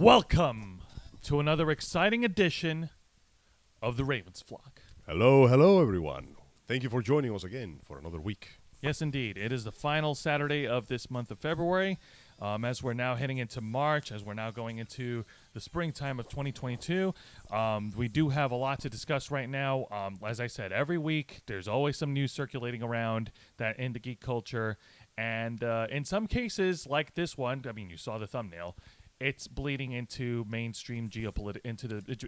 Welcome to another exciting edition of the Ravens Flock. Hello, everyone. Thank you for joining us again for another week. Yes, indeed. It is the final Saturday of this month of February. As we're now heading into March, as we're now going into the springtime of 2022, we do have a lot to discuss right now. As I said, every week there's always some news circulating around that in the geek culture. And in some cases, like this one, I mean, you saw the thumbnail, it's bleeding into mainstream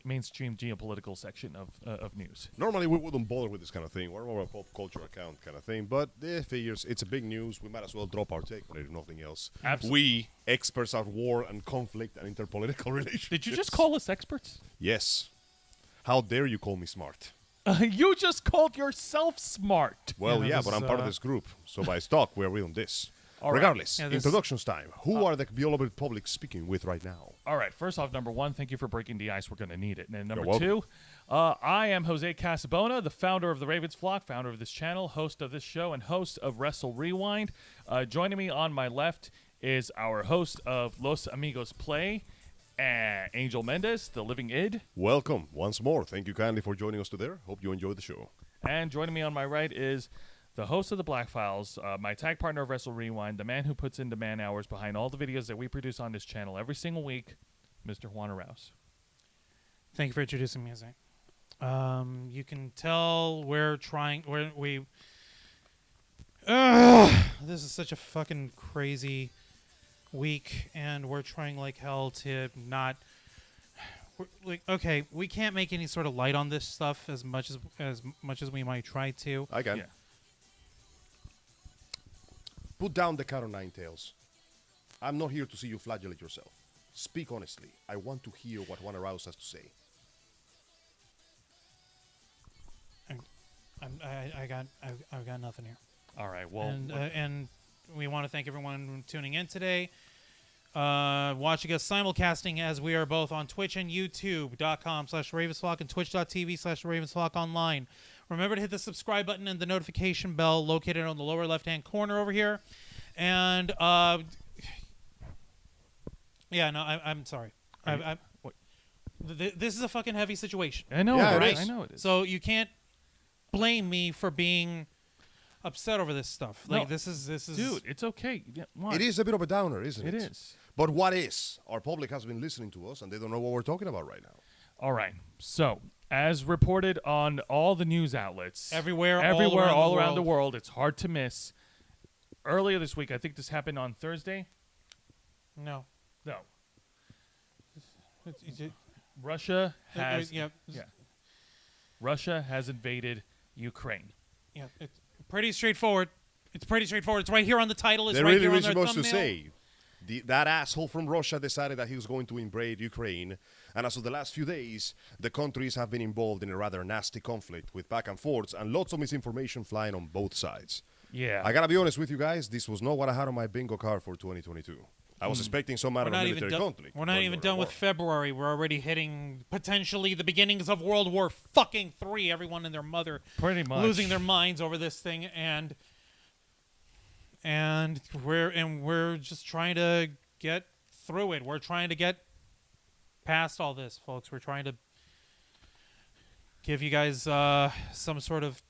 mainstream geopolitical section of news. Normally, we wouldn't bother with this kind of thing. We're more a pop culture account kind of thing. But figures, it's a big news. We might as well drop our take on it, if nothing else. Absolutely. We, experts at war and conflict and interpolitical relations. Did you just call us experts? Yes. How dare you call me smart? You just called yourself smart. Well, yeah, but I'm part of this group. So by stock, we're real on this. All right. Regardless, Yeah, introductions time. Who are the beloved public speaking with right now? All right. First off, number one, thank you for breaking the ice. We're going to need it. And number You're two, I am Jose Casabona, the founder of the Ravens Flock, founder of this channel, host of this show, and host of Wrestle Rewind. Joining me on my left is our host of Los Amigos Play, Angel Mendez, the living id. Welcome once more. Thank you kindly for joining us today. Hope you enjoyed the show. And joining me on my right is the host of the Black Files, my tag partner of Wrestle Rewind, the man who puts in the man hours behind all the videos that we produce on this channel every single week, Mr. Juan Arauz. Thank you for introducing me, Jose. You can tell we're trying. This is such a fucking crazy week, and we're trying like hell to not. Okay, we can't make any sort of light on this stuff as much as we might try to. I can. Yeah. Put down the cat o' nine tails. I'm not here to see you flagellate yourself. Speak honestly. I want to hear what Juan Arauz has to say. I've got nothing here. All right. Well, And we want to thank everyone tuning in today. Watching us simulcasting as we are both on Twitch and YouTube.com/RavensFlock and Twitch.tv/RavensFlock online. Remember to hit the subscribe button and the notification bell located on the lower left-hand corner over here. And, yeah, no, I'm sorry. This is a fucking heavy situation. I know, Yeah, right? it is. I know it is. So you can't blame me for being upset over this stuff. Like, No. this is... Dude, it's okay. Yeah, It is a bit of a downer, isn't it? It is. But what is? Our public has been listening to us, and they don't know what we're talking about right now. All right. So, as reported on all the news outlets, Everywhere, all around the world, it's hard to miss. Earlier this week, I think this happened on Thursday. No. No, It's- Russia has yeah. Russia has invaded Ukraine. Yeah, it's pretty straightforward. It's right here on the title. It's They're right really here on really their supposed thumbnail. to say. That asshole from Russia decided that he was going to invade Ukraine, and as of the last few days, the countries have been involved in a rather nasty conflict with back and forths and lots of misinformation flying on both sides. Yeah. I gotta be honest with you guys, this was not what I had on my bingo card for 2022. I was expecting some We're matter of not even military done. conflict. We're not even done with February. We're already hitting potentially the beginnings of World War fucking III. Everyone and their mother Pretty much. losing their minds over this thing, and we're just trying to get through it. We're trying to get past all this, folks. We're trying to give you guys some sort of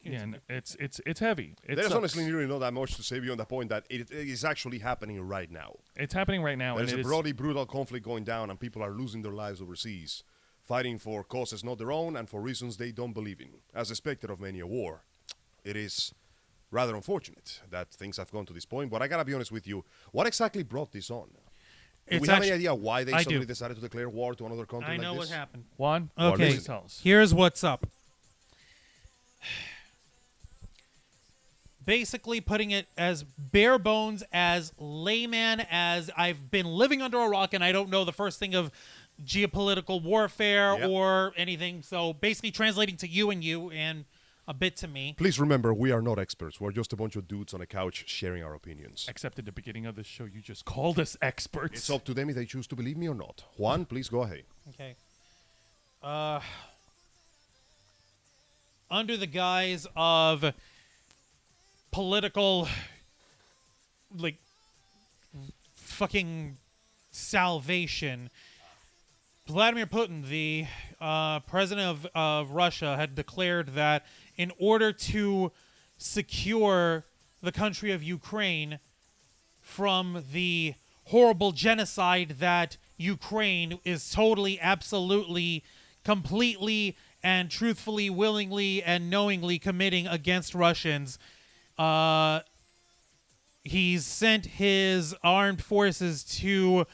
Yeah, and it's heavy. It There's sucks. honestly really not that much to say beyond the point that it is actually happening right now. It's happening right now. There's and a it is- bloody, brutal conflict going down, and people are losing their lives overseas, fighting for causes not their own and for reasons they don't believe in. As expected of many a war, it is rather unfortunate that things have gone to this point. But I gotta be honest with you, what exactly brought this on? Do we have any idea why they I suddenly do. decided to declare war to another country I like know this? what happened. Juan, Okay. please tell us. Here's what's up. Basically putting it as bare bones, as layman, as I've been living under a rock and I don't know the first thing of geopolitical warfare Yep. or anything. So basically translating to you and a bit to me. Please remember, we are not experts. We're just a bunch of dudes on a couch sharing our opinions. Except at the beginning of the show, you just called us experts. It's up to them if they choose to believe me or not. Juan, please go ahead. Okay. Under the guise of political like fucking salvation. Vladimir Putin, the president of Russia, had declared that in order to secure the country of Ukraine from the horrible genocide that Ukraine is totally, absolutely, completely, and truthfully, willingly, and knowingly committing against Russians, he's sent his armed forces to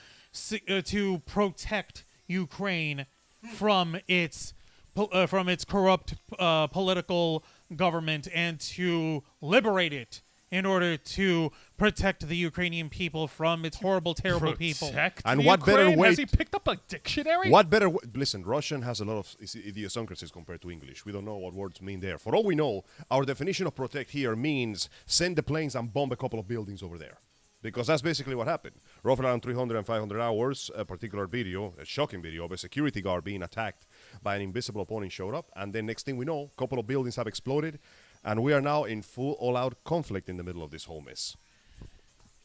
protect Ukraine from its corrupt political government and to liberate it in order to protect the Ukrainian people from its horrible, terrible people. And the what better Ukraine? way Has he picked up a dictionary? What better listen, Russian has a lot of idiosyncrasies compared to English. We don't know what words mean there. For all we know, our definition of protect here means send the planes and bomb a couple of buildings over there. Because that's basically what happened. Roughly around 300 and 500 hours, a particular video, a shocking video of a security guard being attacked by an invisible opponent showed up. And then next thing we know, a couple of buildings have exploded. And we are now in full all-out conflict in the middle of this whole mess.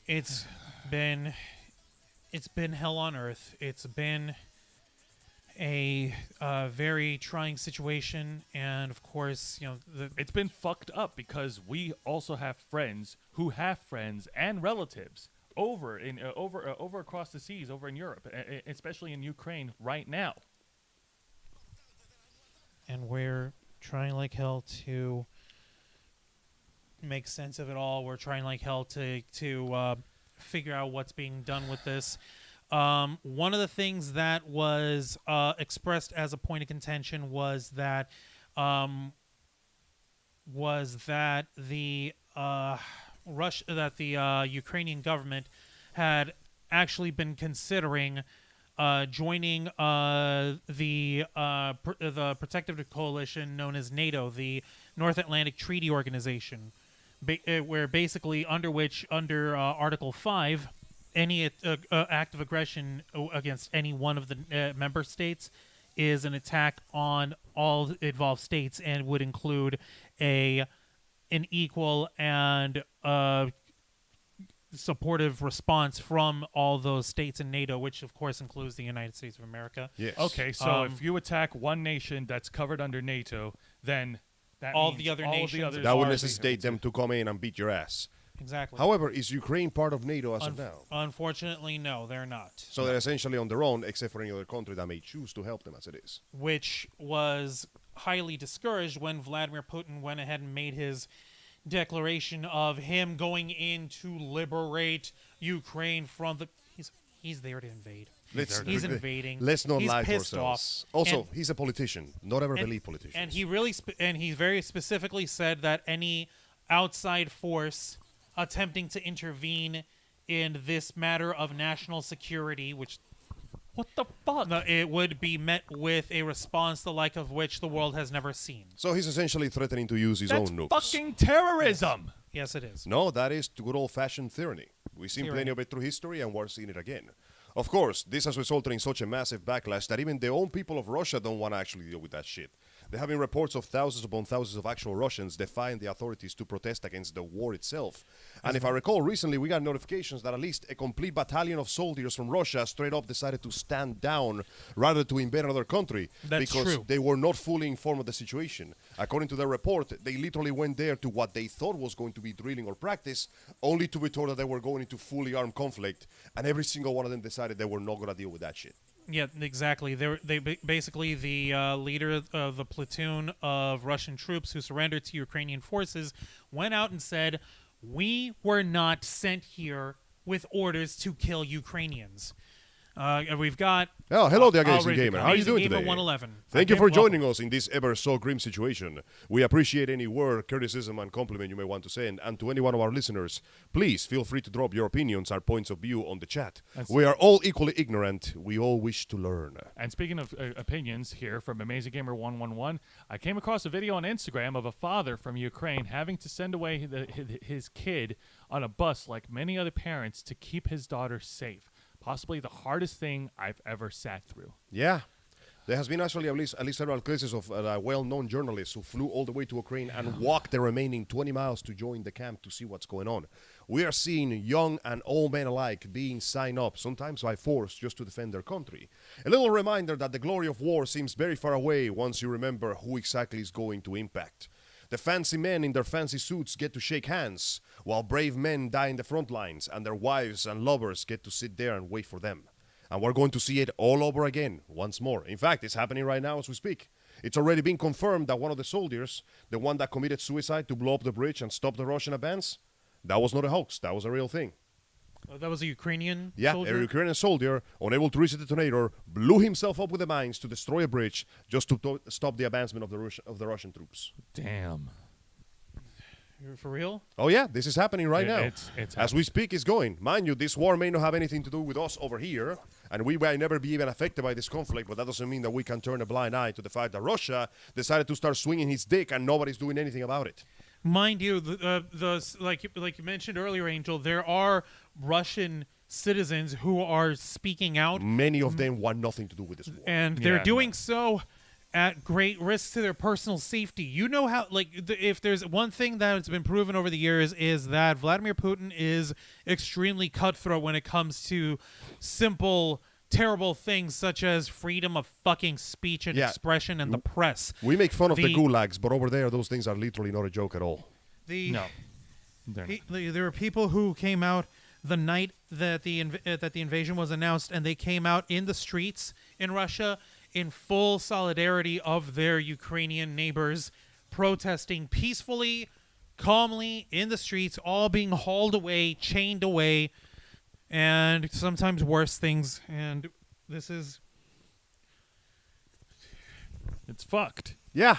It's been hell on earth. It's been a very trying situation, and of course, It's been fucked up because we also have friends who have friends and relatives over across the seas, over in Europe, especially in Ukraine right now. And we're trying like hell to make sense of it all. We're trying like hell to figure out what's being done with this. One of the things that was expressed as a point of contention was that the Ukrainian government had actually been considering joining the protective coalition known as NATO, the North Atlantic Treaty Organization, where basically under Article 5, any act of aggression against any one of the member states is an attack on all involved states and would include an equal and supportive response from all those states in NATO, which of course includes the United States of America. Yes. Okay, so if you attack one nation that's covered under NATO, then that All means the other all of nations- the others That would are necessitate them to come in and beat your ass. Exactly. However, is Ukraine part of NATO as of now? Unfortunately, no, they're not. So they're essentially on their own, except for any other country that may choose to help them as it is. Which was highly discouraged when Vladimir Putin went ahead and made his declaration of him going in to liberate Ukraine from the. He's there to invade. He's invading. Let's not He's lie to pissed ourselves. off. Also, And- he's a politician. Not ever believe politicians. And he really and he very specifically said that any outside force attempting to intervene in this matter of national security, which What the fuck? it would be met with a response the like of which the world has never seen. So he's essentially threatening to use his That's own nukes. fucking terrorism. Yes, it is. No, that is good old-fashioned tyranny. We've seen plenty of it through history, and we're seeing it again. Of course, this has resulted in such a massive backlash that even the own people of Russia don't want to actually deal with that shit. There have been reports of thousands upon thousands of actual Russians defying the authorities to protest against the war itself. And if I recall, recently we got notifications that at least a complete battalion of soldiers from Russia straight up decided to stand down rather to invade another country That's because true. they were not fully informed of the situation. According to their report, they literally went there to what they thought was going to be drilling or practice, only to be told that they were going into fully armed conflict, and every single one of them decided they were not going to deal with that shit. Yeah, exactly. Basically the leader of the platoon of Russian troops who surrendered to Ukrainian forces went out and said, "We were not sent here with orders to kill Ukrainians." We've got. Oh, hello there, Amazing already- Gamer. How are you Amazing doing Gamer today? 111. Thank you Again, for welcome. joining us in this ever so grim situation. We appreciate any word, criticism, and compliment you may want to send. And to any one of our listeners, please feel free to drop your opinions or points of view on the chat. We are all equally ignorant. We all wish to learn. And speaking of opinions here from Amazing Gamer 111, I came across a video on Instagram of a father from Ukraine having to send away his kid on a bus like many other parents to keep his daughter safe. Possibly the hardest thing I've ever sat through. Yeah. There has been actually at least several cases of well-known journalists who flew all the way to Ukraine and walked the remaining 20 miles to join the camp to see what's going on. We are seeing young and old men alike being signed up, sometimes by force, just to defend their country. A little reminder that the glory of war seems very far away once you remember who exactly is going to impact. The fancy men in their fancy suits get to shake hands, while brave men die in the front lines, and their wives and lovers get to sit there and wait for them. And we're going to see it all over again, once more. In fact, it's happening right now as we speak. It's already been confirmed that one of the soldiers, the one that committed suicide to blow up the bridge and stop the Russian advance, that was not a hoax, that was a real thing. That was a Ukrainian Yeah, soldier? a Ukrainian soldier, unable to reach the detonator, blew himself up with the mines to destroy a bridge just to stop the advancement of the Russian troops. Damn. You're for real? Oh yeah, this is happening right now. It's As we speak, it's going. Mind you, this war may not have anything to do with us over here, and we may never be even affected by this conflict, but that doesn't mean that we can turn a blind eye to the fact that Russia decided to start swinging his dick and nobody's doing anything about it. Mind you, like you mentioned earlier, Angel, there are Russian citizens who are speaking out, Many of them want nothing to do with this war. and they're doing so at great risk to their personal safety. You know how, if there's one thing that's been proven over the years is that Vladimir Putin is extremely cutthroat when it comes to simple, terrible things such as freedom of fucking speech and expression and the press. We make fun of the gulags, but over there, those things are literally not a joke at all. No. They're not. There were people who came out the night that the invasion was announced, and they came out in the streets in Russia in full solidarity of their Ukrainian neighbors, protesting peacefully, calmly in the streets, all being hauled away, chained away, and sometimes worse things. And this is... It's fucked. Yeah.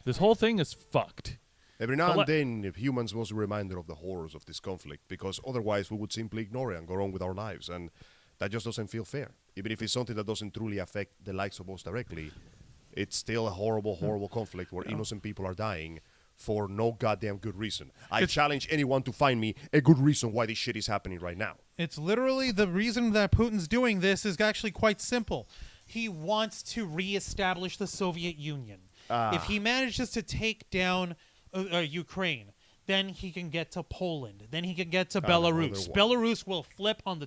This whole thing is fucked. Every now and then, if humans must be reminded of the horrors of this conflict, because otherwise we would simply ignore it and go on with our lives, and that just doesn't feel fair. Even if it's something that doesn't truly affect the likes of us directly, it's still a horrible, horrible conflict where innocent people are dying for no goddamn good reason. I challenge anyone to find me a good reason why this shit is happening right now. It's literally the reason that Putin's doing this is actually quite simple. He wants to reestablish the Soviet Union. If he manages to take down Ukraine, then he can get to Poland. Then he can get to Belarus. Belarus will flip on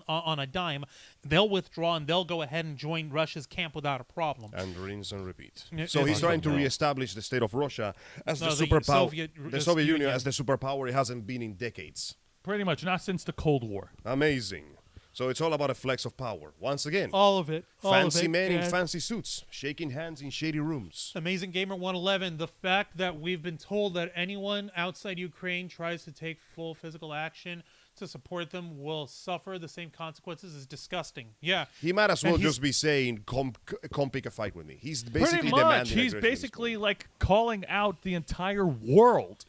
on a dime. They'll withdraw and they'll go ahead and join Russia's camp without a problem. And rinse and repeat. Yeah, So he's trying to reestablish the state of Russia as the superpower, the Soviet Union as the superpower it hasn't been in decades. Pretty much, not since the Cold War. Amazing. So it's all about a flex of power. Once again, All of it. fancy men in fancy suits, shaking hands in shady rooms. Amazing Gamer 111, the fact that we've been told that anyone outside Ukraine tries to take full physical action to support them will suffer the same consequences is disgusting. Yeah. He might as well just be saying, come pick a fight with me. He's basically Pretty much. demanding He's aggression basically like calling out the entire world.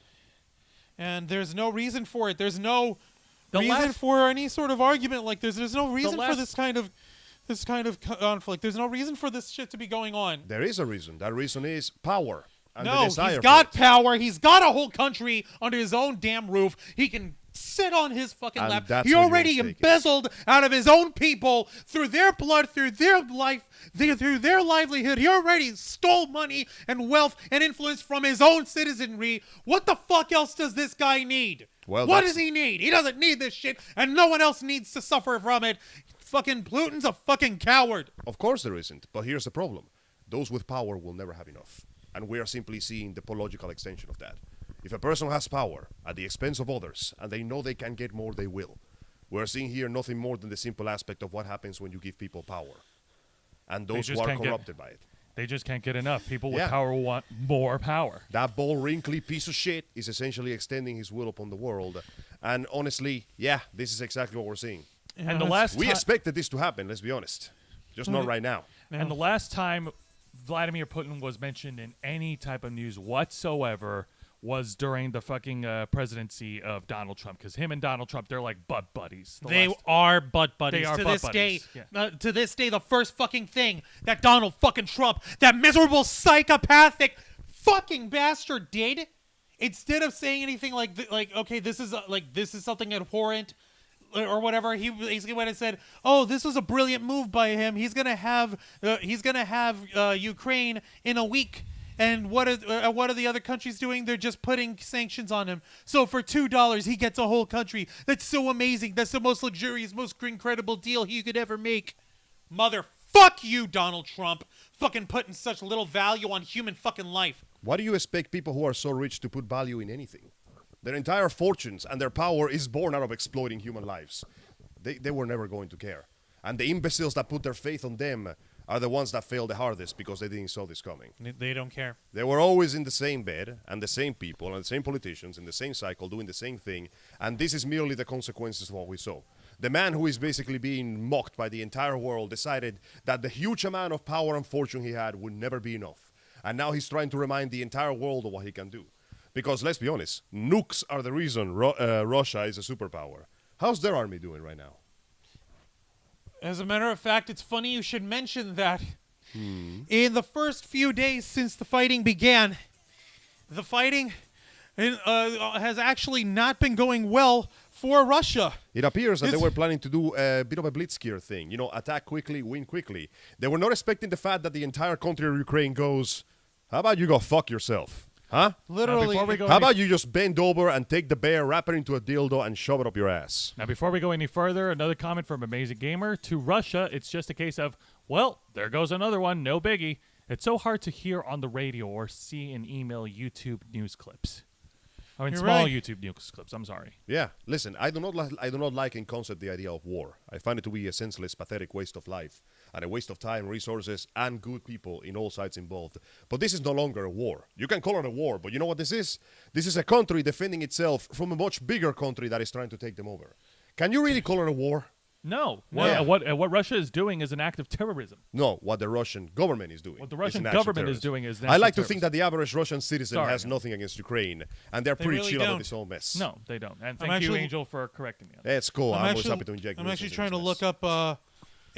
And there's no reason for it. There's no reason for any sort of argument like this. There's no reason for this kind of conflict. There's no reason for this shit to be going on. There is a reason. That reason is power. And the No, desire he's for got it. power. He's got a whole country under his own damn roof. He can sit on his fucking And lap. that's He what already your mistake embezzled out of his own people through their blood, through their life, through their livelihood. He already stole money and wealth and influence from his own citizenry. What the fuck else does this guy need? Well, What does he need? He doesn't need this shit, and no one else needs to suffer from it. Fucking Putin's a fucking coward. Of course there isn't. But here's the problem. Those with power will never have enough. And we are simply seeing the logical extension of that. If a person has power at the expense of others, and they know they can get more, they will. We're seeing here nothing more than the simple aspect of what happens when you give people power. And those who are corrupted by it. They just can't get enough. People with Yeah. power want more power. That bald, wrinkly piece of shit is essentially extending his will upon the world. And honestly, yeah, this is exactly what we're seeing. And the last We ti- expected this to happen, let's be honest. Just not right now. And the last time Vladimir Putin was mentioned in any type of news whatsoever was during the fucking presidency of Donald Trump. Because him and Donald Trump, they're like butt buddies. They are butt buddies. They are to butt this buddies, day. yeah. To this day, the first fucking thing that Donald fucking Trump, that miserable psychopathic fucking bastard, did, instead of saying anything like okay, this is something abhorrent. or whatever. He basically went and said, "Oh, this was a brilliant move by him. He's gonna have Ukraine in a week." And what are the other countries doing? They're just putting sanctions on him. So for $2, he gets a whole country. That's so amazing. That's the most luxurious, most incredible deal he could ever make. Fuck you, Donald Trump. Fucking putting such little value on human fucking life. Why do you expect people who are so rich to put value in anything? Their entire fortunes and their power is born out of exploiting human lives. They were never going to care. And the imbeciles that put their faith on them are the ones that fail the hardest because they didn't saw this coming. They don't care. They were always in the same bed, and the same people, and the same politicians, in the same cycle, doing the same thing, and this is merely the consequences of what we saw. The man who is basically being mocked by the entire world decided that the huge amount of power and fortune he had would never be enough. And now he's trying to remind the entire world of what he can do. Because let's be honest, nukes are the reason Russia is a superpower. How's their army doing right now? As a matter of fact, it's funny you should mention that. In the first few days since the fighting began, the fighting has actually not been going well for Russia. It appears that they were planning to do a bit of a blitzkrieg thing. You know, attack quickly, win quickly. They were not expecting the fact that the entire country of Ukraine goes, how about you go fuck yourself? Huh? Literally. How about you just bend over and take the bear, wrap it into a dildo, and shove it up your ass? Now, before we go any further, another comment from Amazing Gamer. To Russia, it's just a case of, well, there goes another one, no biggie. It's so hard to hear on the radio or see in email YouTube news clips. I mean, You're small right. YouTube news clips. I'm sorry. Yeah, listen, I do not like in concept the idea of war. I find it to be a senseless, pathetic waste of life and a waste of time, resources, and good people in all sides involved. But this is no longer a war. You can call it a war, but you know what this is? This is a country defending itself from a much bigger country that is trying to take them over. Can you really call it a war? No. Yeah. What Russia is doing is an act of terrorism. No, what the Russian government is doing. What the is Russian an act of government is terrorism. doing is an I act like of to think that the average Russian citizen Sorry, has man. nothing against Ukraine, and they're They pretty really chill about don't. this whole mess. No, they don't. And I'm thank you, actually- Angel, for correcting me on that. It's cool. I'm always happy to inject I'm nuisance actually in trying to this look mess. up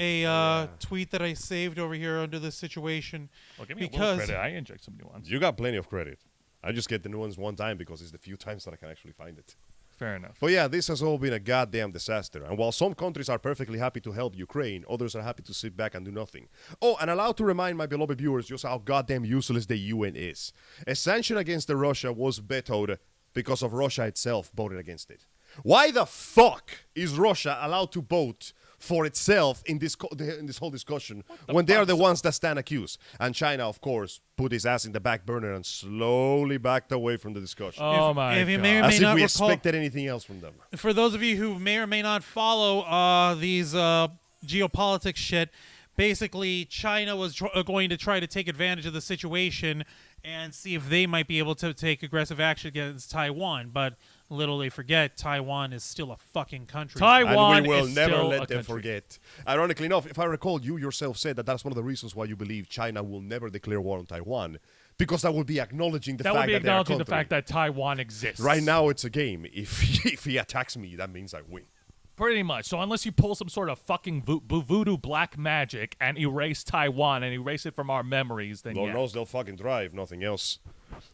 a tweet that I saved over here under this situation. Well, give me a because little credit. I inject some new ones. You got plenty of credit. I just get the new ones one time because it's the few times that I can actually find it. Fair enough. But yeah, this has all been a goddamn disaster. And while some countries are perfectly happy to help Ukraine, others are happy to sit back and do nothing. Oh, and allowed to remind my beloved viewers just how goddamn useless the UN is. A sanction against Russia was vetoed because of Russia itself voted against it. Why the fuck is Russia allowed to vote for itself in this whole discussion when they are the ones that stand accused? And China, of course, put his ass in the back burner and slowly backed away from the discussion. Oh, If- my if you God. may or As if not we recall- expected anything else from them. For those of you who may or may not follow these geopolitics shit, basically China was going to try to take advantage of the situation and see if they might be able to take aggressive action against Taiwan. But little they forget, Taiwan is still a fucking country. Taiwan And we will is never still let a them country. forget. Ironically enough, if I recall, you yourself said that that's one of the reasons why you believe China will never declare war on Taiwan, because that would be acknowledging the That fact would be that they're a acknowledging the country. fact that Taiwan exists. Right now it's a game. If he attacks me, that means I win. Pretty much. So unless you pull some sort of fucking voodoo black magic and erase Taiwan and erase it from our memories, then Lord yeah. knows they'll fucking drive, nothing else.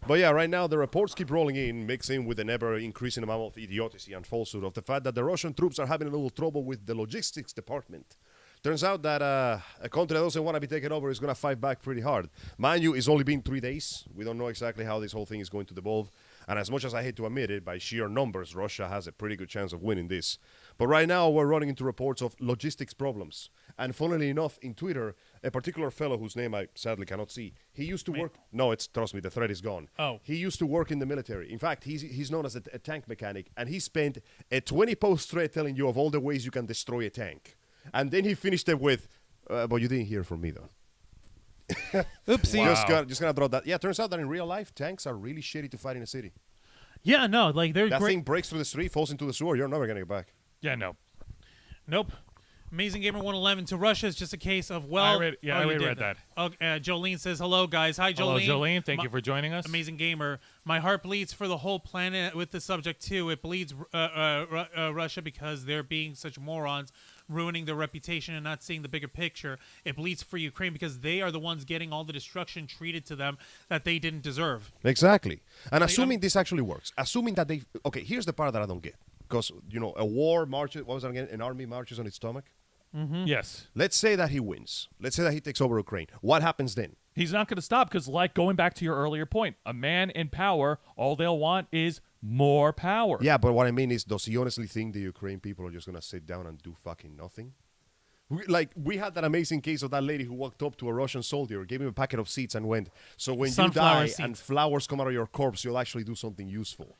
But yeah, right now the reports keep rolling in, mixing with an ever-increasing amount of idiocy and falsehood of the fact that the Russian troops are having a little trouble with the logistics department. Turns out that a country that doesn't want to be taken over is going to fight back pretty hard. Mind you, it's only been 3 days. We don't know exactly how this whole thing is going to devolve. And as much as I hate to admit it, by sheer numbers, Russia has a pretty good chance of winning this. But right now, we're running into reports of logistics problems. And funnily enough, in Twitter, a particular fellow whose name I sadly cannot see, he used to work... No, trust me, the thread is gone. Oh. He used to work in the military. In fact, he's known as a tank mechanic. And he spent a 20-post thread telling you of all the ways you can destroy a tank. And then he finished it with, but you didn't hear from me, though. Oopsie. Wow. Just gonna draw that. Yeah, turns out that in real life, tanks are really shitty to fight in a city. Yeah, no, like they're That great. thing breaks through the street, falls into the sewer, you're never gonna get back. Yeah, no. Nope. Amazing Gamer 111 to Russia is just a case of, well... I read you read did that. Jolene says, hello, guys. Hi, Jolene. Hello, Jolene. Thank My- you for joining us. Amazing Gamer. My heart bleeds for the whole planet with the subject, too. It bleeds Russia because they're being such morons, ruining their reputation and not seeing the bigger picture. It bleeds for Ukraine because they are the ones getting all the destruction treated to them that they didn't deserve. Exactly. And assuming this actually works, assuming that they... Okay, here's the part that I don't get. Because, a war marches, what was that again? An army marches on its stomach? Yes. Let's say that he wins. Let's say that he takes over Ukraine. What happens then? He's not going to stop because, like, going back to your earlier point, a man in power, all they'll want is more power. Yeah, but what I mean is, does he honestly think the Ukraine people are just going to sit down and do fucking nothing? We had that amazing case of that lady who walked up to a Russian soldier, gave him a packet of seeds and went, so when Sunflower you die seeds. and flowers come out of your corpse, you'll actually do something useful.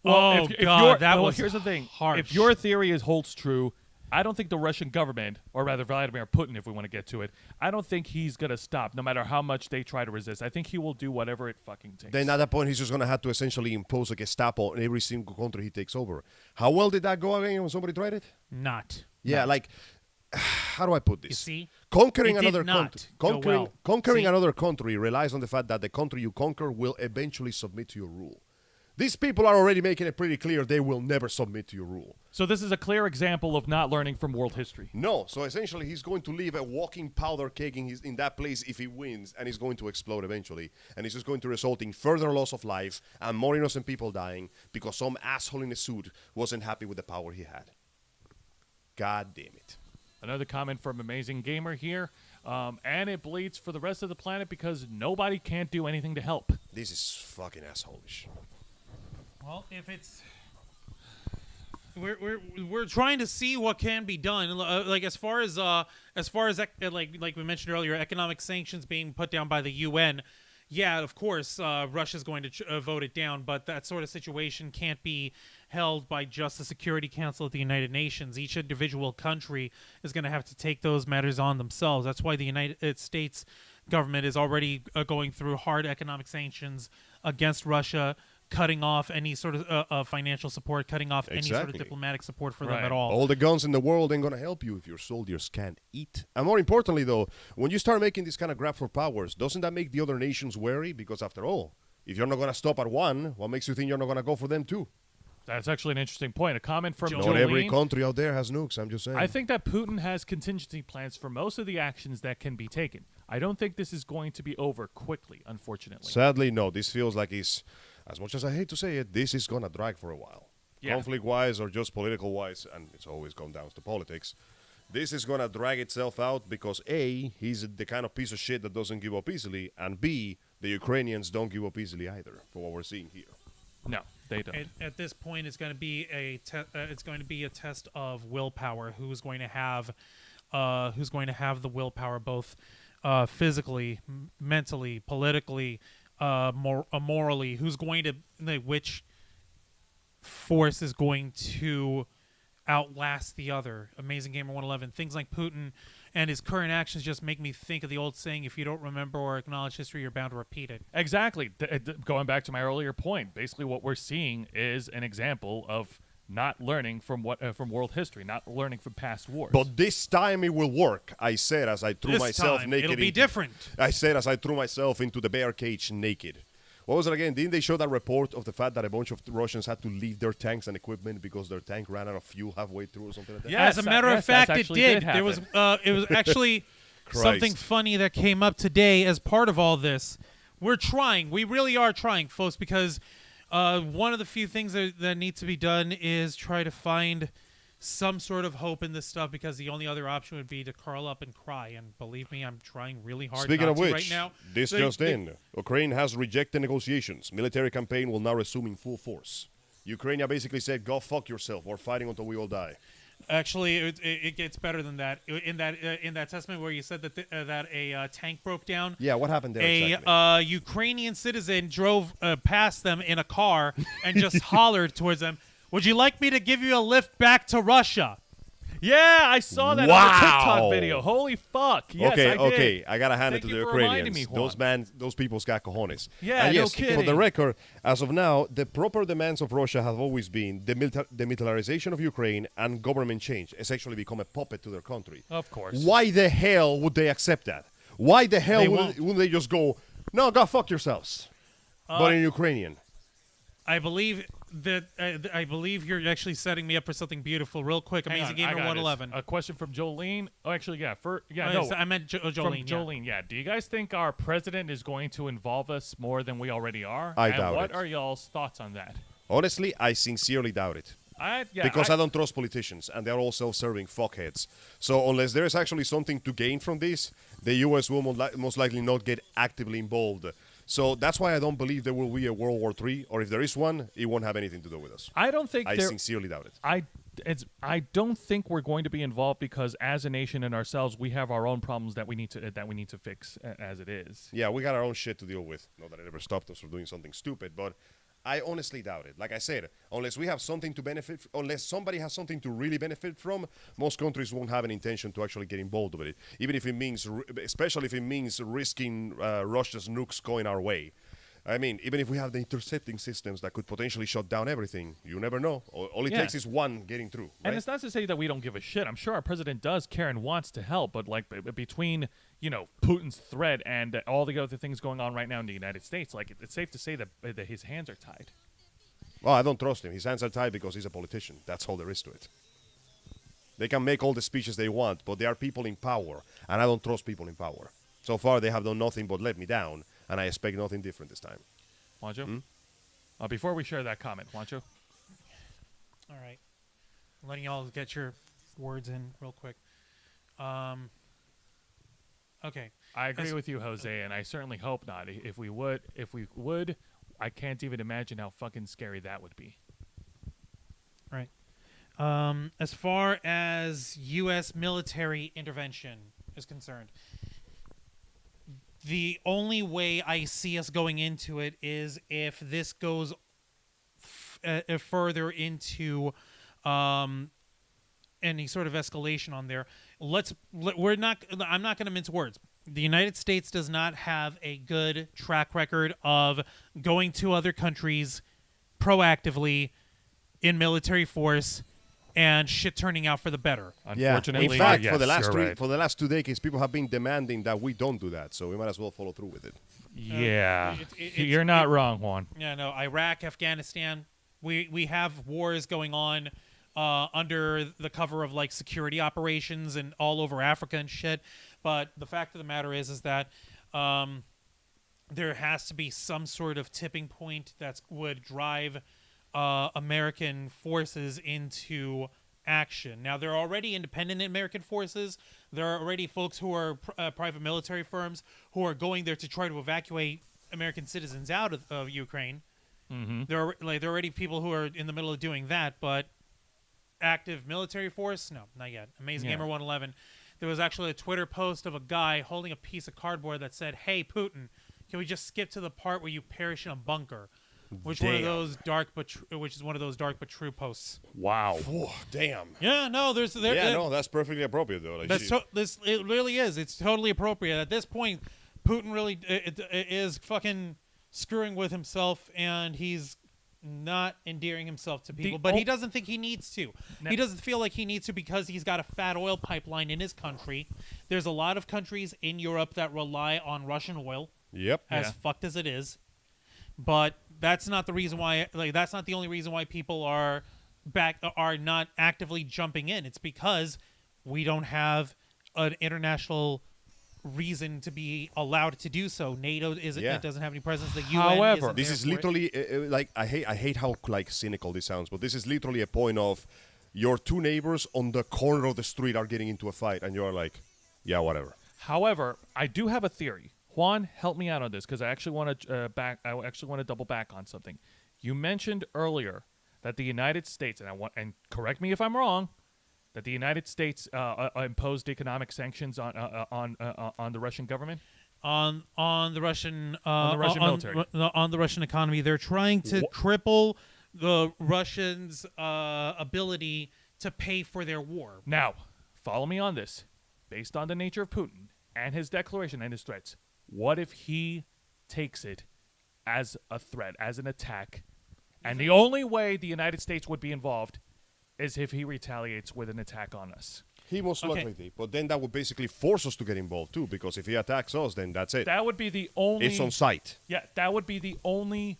Oh, God, that was here's the thing. harsh. If your theory holds true, I don't think the Russian government, or rather Vladimir Putin, if we want to get to it, I don't think he's going to stop, no matter how much they try to resist. I think he will do whatever it fucking takes. Then at that point, he's just going to have to essentially impose a Gestapo on every single country he takes over. How well did that go again when somebody tried it? Not. Yeah, like, how do I put this? You see? Conquering It did another not country, go well. conquering See? another country relies on the fact that the country you conquer will eventually submit to your rule. These people are already making it pretty clear they will never submit to your rule. So this is a clear example of not learning from world history. No, so essentially he's going to leave a walking powder keg in that place if he wins, and he's going to explode eventually. And it's just going to result in further loss of life and more innocent people dying because some asshole in a suit wasn't happy with the power he had. God damn it. Another comment from Amazing Gamer here. And it bleeds for the rest of the planet because nobody can't do anything to help. This is fucking assholish. Well, if it's we're trying to see what can be done, like as far as like we mentioned earlier, economic sanctions being put down by the UN. Yeah, of course, Russia's going to vote it down, but that sort of situation can't be held by just the Security Council of the United Nations. Each individual country is going to have to take those matters on themselves. That's why the United States government is already going through hard economic sanctions against Russia, cutting off any sort of financial support, cutting off any sort of Exactly. diplomatic support for them Right. at all. All the guns in the world ain't going to help you if your soldiers can't eat. And more importantly, though, when you start making this kind of grab for powers, doesn't that make the other nations wary? Because after all, if you're not going to stop at one, what makes you think you're not going to go for them too? That's actually an interesting point. A comment from Not every Jolene. country out there has nukes, I'm just saying. I think that Putin has contingency plans for most of the actions that can be taken. I don't think this is going to be over quickly, unfortunately. Sadly, no. This feels like it's, as much as I hate to say it, this is going to drag for a while. Yeah. Conflict-wise or just political-wise, and it's always gone down to politics, this is going to drag itself out because A, he's the kind of piece of shit that doesn't give up easily, and B, the Ukrainians don't give up easily either, for what we're seeing here. No, they don't. At this point, it's going to be a test of willpower. Who's going to have the willpower, both physically, mentally, politically, morally? Who's going to which force is going to outlast the other? Amazing Gamer 111. Things like Putin and his current actions just make me think of the old saying, if you don't remember or acknowledge history, you're bound to repeat it. Exactly. Going back to my earlier point, basically what we're seeing is an example of not learning from world history, not learning from past wars. But this time it will work, I said as I threw This myself time, naked. it'll be different. I said as I threw myself into the bear cage naked. What was it again? Didn't they show that report of the fact that a bunch of Russians had to leave their tanks and equipment because their tank ran out of fuel halfway through or something like that? Yeah. As a matter of Yes, that fact, it actually did. did There was happen. it was actually Christ. something funny that came up today as part of all this. We're trying. We really are trying, folks, because one of the few things that needs to be done is try to find some sort of hope in this stuff, because the only other option would be to curl up and cry. And believe me, I'm trying really hard Speaking not of to which, right now. this just in. Ukraine has rejected negotiations. Military campaign will now resume in full force. Ukraine basically said, go fuck yourself. We're fighting until we all die. Actually, it gets better than that. In that testament where you said that that a tank broke down. Yeah, what happened there A exactly? Ukrainian citizen drove past them in a car and just hollered towards them, "Would you like me to give you a lift back to Russia?" yeah, I saw that on Wow. the TikTok video. Holy fuck. Yes, okay, I did. okay. I gotta hand Thank it to you the for reminding Ukrainians. me, Juan. Those people's got cojones. Yeah, and no yes, for kidding. the record, as of now, the proper demands of Russia have always been the demilitarization of Ukraine and government change. Essentially, become a puppet to their country. Of course. Why the hell would they accept that? Why the hell They wouldn't they just go, no, go fuck yourselves? But in Ukrainian. I believe that I believe you're actually setting me up for something beautiful. Real quick, Hang Amazing on, I Gamer got 111. this. A question from Jolene. Oh, actually, yeah. I meant Jolene. From yeah. Jolene, yeah. Do you guys think our president is going to involve us more than we already are? I and doubt what it. are y'all's thoughts on that? Honestly, I sincerely doubt it. Because I don't trust politicians, and they're all self-serving fuckheads. So unless there is actually something to gain from this, the U.S. will most likely not get actively involved. So that's why I don't believe there will be a World War III, or if there is one, it won't have anything to do with us. I don't think I sincerely doubt it. I don't think we're going to be involved because as a nation and ourselves, we have our own problems that we need to fix as it is. Yeah, we got our own shit to deal with. Not that it ever stopped us from doing something stupid, but I honestly doubt it. Like I said, unless we have something to benefit, unless somebody has something to really benefit from, most countries won't have an intention to actually get involved with it. Even if it means, especially if it means risking Russia's nukes going our way. I mean, even if we have the intercepting systems that could potentially shut down everything, you never know. All it takes is one getting through. Right? And it's not to say that we don't give a shit. I'm sure our president does care and wants to help, but like between Putin's threat and all the other things going on right now in the United States, like it's safe to say that his hands are tied. Well, I don't trust him. His hands are tied because he's a politician. That's all there is to it. They can make all the speeches they want, but they are people in power, and I don't trust people in power. So far, they have done nothing but let me down. And I expect nothing different this time. Juancho? Before we share that comment, Juancho? All right. I'm letting y'all get your words in real quick. Okay. I agree with you, Jose, and I certainly hope not. If we would, I can't even imagine how fucking scary that would be. Right. As far as U.S. military intervention is concerned, the only way I see us going into it is if this goes further into any sort of escalation on there. I'm not going to mince words. The United States does not have a good track record of going to other countries proactively in military force and shit turning out for the better. Unfortunately, in fact, yes, for the last 2 decades, people have been demanding that we don't do that. So we might as well follow through with it. Yeah, you're not wrong, Juan. Yeah, no, Iraq, Afghanistan, we have wars going on under the cover of like security operations and all over Africa and shit. But the fact of the matter is that there has to be some sort of tipping point that would drive American forces into action. Now, there are already independent American forces. There are already folks who are private military firms who are going there to try to evacuate American citizens out of Ukraine. Mm-hmm. There are already people who are in the middle of doing that, but active military force? No, not yet. Amazing Gamer 111. There was actually a Twitter post of a guy holding a piece of cardboard that said, "Hey, Putin, can we just skip to the part where you perish in a bunker?" Which is one of those dark but true posts. Wow. Oh, damn. Yeah, no, that's perfectly appropriate though. Like, it really is. It's totally appropriate. At this point, Putin really is fucking screwing with himself, and he's not endearing himself to people. But he doesn't think he needs to. He doesn't feel like he needs to because he's got a fat oil pipeline in his country. There's a lot of countries in Europe that rely on Russian oil. Yep. As fucked as it is. But that's not the reason why. Like, that's not the only reason why people are not actively jumping in. It's because we don't have an international reason to be allowed to do so. NATO it doesn't have any presence. The UN. However, this is literally like I hate how like cynical this sounds, but this is literally a point of your two neighbors on the corner of the street are getting into a fight, and you're like, yeah, whatever. However, I do have a theory. Juan, help me out on this because I actually want to double back on something. You mentioned earlier that the United States, and correct me if I'm wrong, that the United States imposed economic sanctions on the Russian government, on the Russian military, on the Russian economy. They're trying to cripple the Russians' ability to pay for their war. Now, follow me on this. Based on the nature of Putin and his declaration and his threats, what if he takes it as a threat, as an attack, and the only way the United States would be involved is if he retaliates with an attack on us? He most likely did, but then that would basically force us to get involved too, because if he attacks us, then that's it. That would be the only... It's on sight. Yeah, that would be the only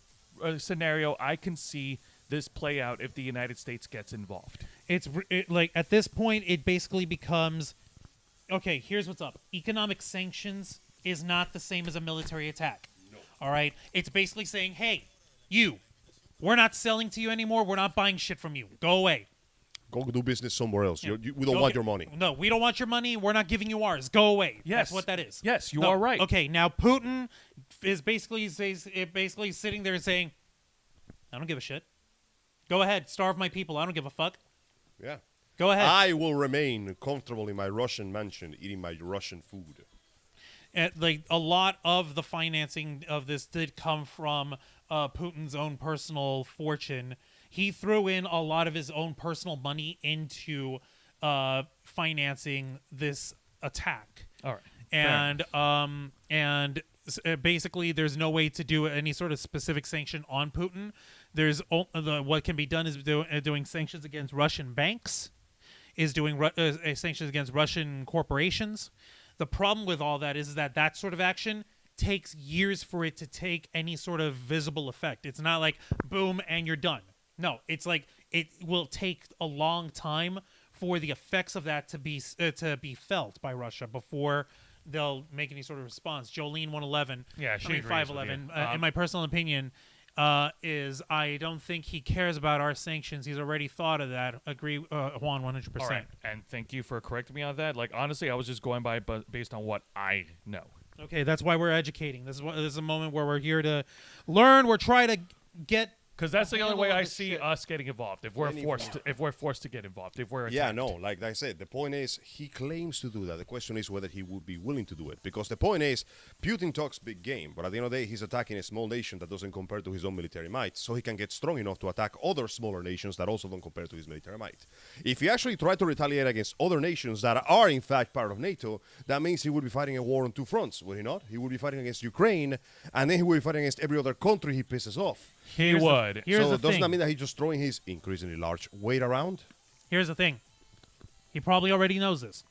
scenario I can see this play out if the United States gets involved. Like, at this point, it basically becomes... Okay, here's what's up. Economic sanctions is not the same as a military attack. No. All right? It's basically saying, hey, you, We're not selling to you anymore. We're not buying shit from you. Go away. Go do business somewhere else. Yeah. We don't want your money. No, we don't want your money. We're not giving you ours. Go away. Yes. That's what that is. Yes, you are right. Okay, now Putin is basically sitting there saying, I don't give a shit. Go ahead, starve my people. I don't give a fuck. Yeah. Go ahead. I will remain comfortable in my Russian mansion eating my Russian food. And, like, a lot of the financing of this did come from Putin's own personal fortune. He threw in a lot of his own personal money into financing this attack. All right. And basically, there's no way to do any sort of specific sanction on Putin. There's what can be done is doing sanctions against Russian banks, is doing sanctions against Russian corporations. The problem with all that is that sort of action takes years for it to take any sort of visible effect. It's not like boom and you're done. No, it's like it will take a long time for the effects of that to be felt by Russia before they'll make any sort of response. Jolene 111, Yeah, she agrees 511. with you. In my personal opinion, is I don't think he cares about our sanctions. He's already thought of that. Agree, Juan, 100%. All right. And thank you for correcting me on that. Like, honestly, I was just going by based on what I know. Okay, that's why we're educating. This is a moment where we're here to learn. We're trying to get. Because that's the only way I this see shit. us getting involved. If we're forced to get involved, if we're Yeah, attacked. no, like I said, the point is he claims to do that. The question is whether he would be willing to do it. Because the point is, Putin talks big game, but at the end of the day, he's attacking a small nation that doesn't compare to his own military might, so he can get strong enough to attack other smaller nations that also don't compare to his military might. If he actually tried to retaliate against other nations that are in fact part of NATO, that means he would be fighting a war on two fronts, would he not? He would be fighting against Ukraine, and then he would be fighting against every other country he pisses off. He would. Here's So the doesn't thing. that mean that he's just throwing his increasingly large weight around? Here's the thing. He probably already knows this.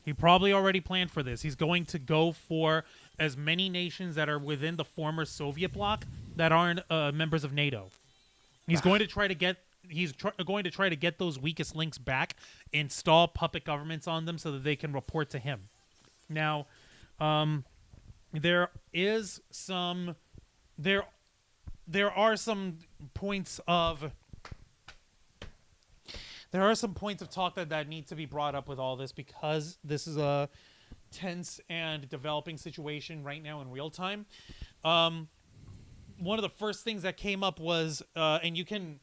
He probably already planned for this. He's going to go for as many nations that are within the former Soviet bloc that aren't members of NATO. He's going to try to get. Going to try to get those weakest links back, install puppet governments on them so that they can report to him. Now, there are some points of talk that need to be brought up with all this, because this is a tense and developing situation right now in real time. One of the first things that came up was, and you can,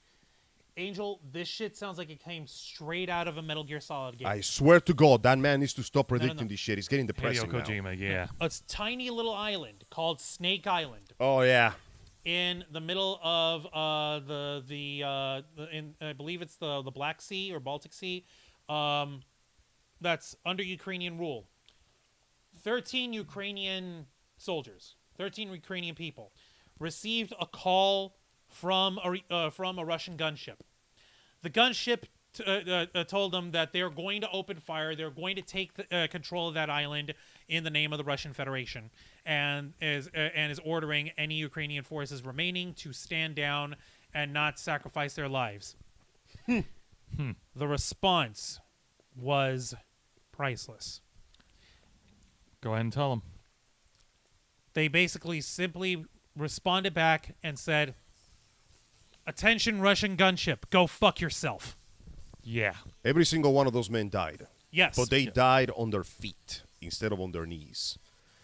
Angel, this shit sounds like it came straight out of a Metal Gear Solid game. I swear to God, that man needs to stop predicting no. this shit. He's getting Hideo depressing now. Kojima, yeah. A tiny little island called Snake Island. Oh, yeah. In the middle of I believe it's the Black Sea or Baltic Sea, that's under Ukrainian rule. 13 Ukrainian soldiers, 13 Ukrainian people, received a call from a Russian gunship. The gunship told them that they're going to open fire. They're going to take control of that island in the name of the Russian Federation, and is ordering any Ukrainian forces remaining to stand down and not sacrifice their lives. The response was priceless. Go ahead and tell him. They basically simply responded back and said, "Attention, Russian gunship, go fuck yourself." Yeah. Every single one of those men died. Yes. But they died on their feet instead of on their knees.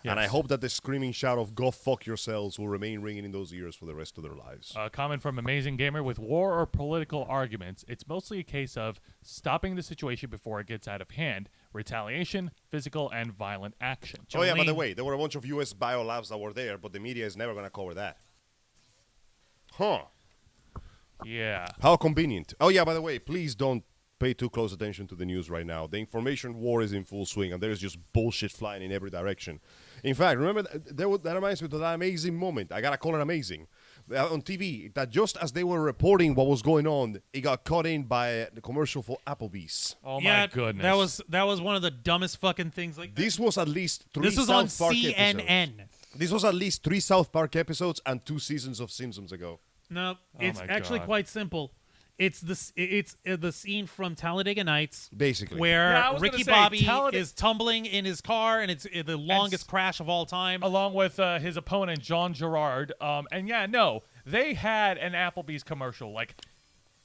And I Yes. hope that the screaming shout of "Go fuck yourselves" will remain ringing in those ears for the rest of their lives. A comment from Amazing Gamer: with war or political arguments, it's mostly a case of stopping the situation before it gets out of hand. Retaliation, physical, and violent action. Oh, yeah, by the Jolene- way, there were a bunch of U.S. biolabs that were there, but the media is never going to cover that. Huh. Yeah. How convenient. Oh, yeah, by the way, please don't pay too close attention to the news right now. The information war is in full swing, and there's just bullshit flying in every direction. In fact, remember, that reminds me of that amazing moment. I got to call it amazing. On TV, that just as they were reporting what was going on, it got caught in by the commercial for Applebee's. Oh yeah, my goodness. that was one of the dumbest fucking things. Like This was at least 3 this was South on Park CNN. episodes. This was at least 3 South Park episodes and 2 seasons of Simpsons ago. No, it's my actually God. quite simple. It's the scene from Talladega Nights, Basically. where Yeah, I was Ricky gonna say, Bobby is tumbling in his car, and it's the longest crash of all time. along with his opponent John Gerard. And yeah, no, they had an Applebee's commercial. Like,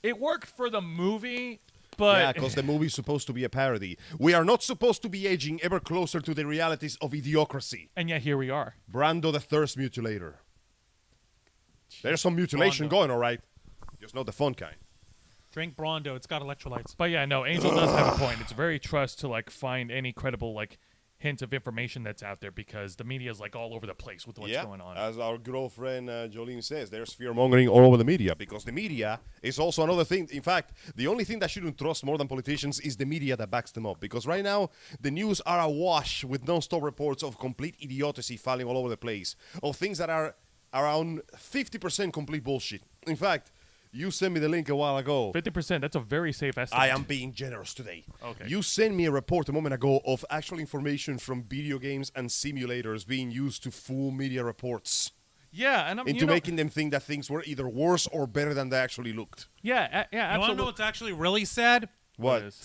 it worked for the movie, but Yeah, because the movie's supposed to be a parody. We are not supposed to be edging ever closer to the realities of idiocracy. and yet here we are. Brando the Thirst Mutilator. There's some mutilation Brando. going, all right. Just not the fun kind. Drink Brondo. It's got electrolytes. But yeah, no, Angel does have a point. It's very trust to like find any credible like hint of information that's out there because the media is like all over the place with what's going on. As our good old friend Jolene says, there's fear mongering all over the media because the media is also another thing. In fact, the only thing that shouldn't trust more than politicians is the media that backs them up because right now the news are awash with non-stop reports of complete idiocy falling all over the place, of things that are around 50% complete bullshit. In fact, you sent me the link a while ago. 50%, that's a very safe estimate. I am being generous today. Okay. You sent me a report a moment ago of actual information from video games and simulators being used to fool media reports Yeah, and I'm into making them think that things were either worse or better than they actually looked. Yeah, You want to know absolutely. what's actually really sad? What? is?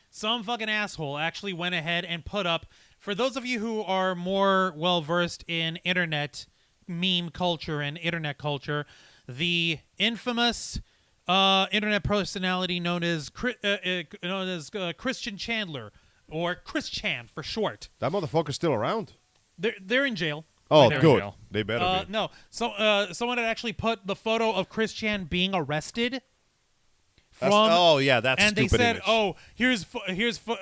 Some fucking asshole actually went ahead and put up, for those of you who are more well-versed in internet meme culture and internet culture, the infamous internet personality known as Christian Chandler, or Chris Chan for short. That motherfucker's still around? They're in jail. Oh, They're in good. jail. They better be. No. So someone had actually put the photo of Chris Chan being arrested from. Oh, yeah, that's and they stupid said, image. "Oh, here's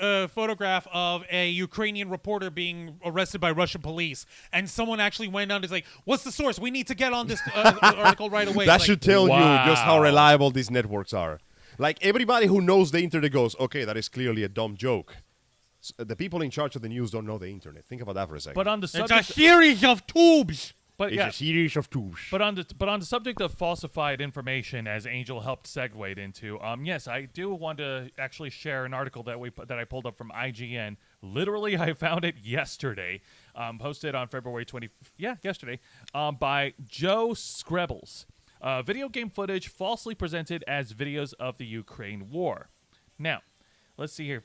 a photograph of a Ukrainian reporter being arrested by Russian police." And someone actually went on and was like, "What's the source? We need to get on this article right away." That It's should like, tell you just how Wow. reliable these networks are. Like, everybody who knows the internet goes, okay, that is clearly a dumb joke. The people in charge of the news don't know the internet. Think about that for a second. But on the It's a subject, series of tubes. but it's yeah, a series of tools. but on the subject of falsified information, as Angel helped segue into, yes, I do want to actually share an article that I pulled up from IGN. Literally, I found it yesterday, posted on February 20. Yeah, yesterday, by Joe Screbbles. Video game footage falsely presented as videos of the Ukraine war. Now, let's see here.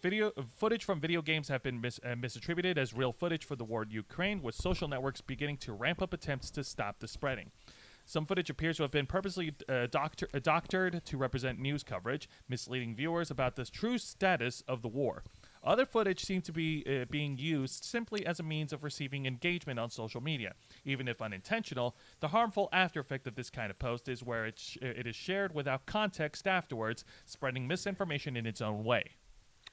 Footage from video games have been misattributed as real footage for the war in Ukraine, with social networks beginning to ramp up attempts to stop the spreading. Some footage appears to have been purposely doctored to represent news coverage, misleading viewers about the true status of the war. Other footage seemed to be being used simply as a means of receiving engagement on social media. Even if unintentional, the harmful after effect of this kind of post is where it is shared without context afterwards, spreading misinformation in its own way.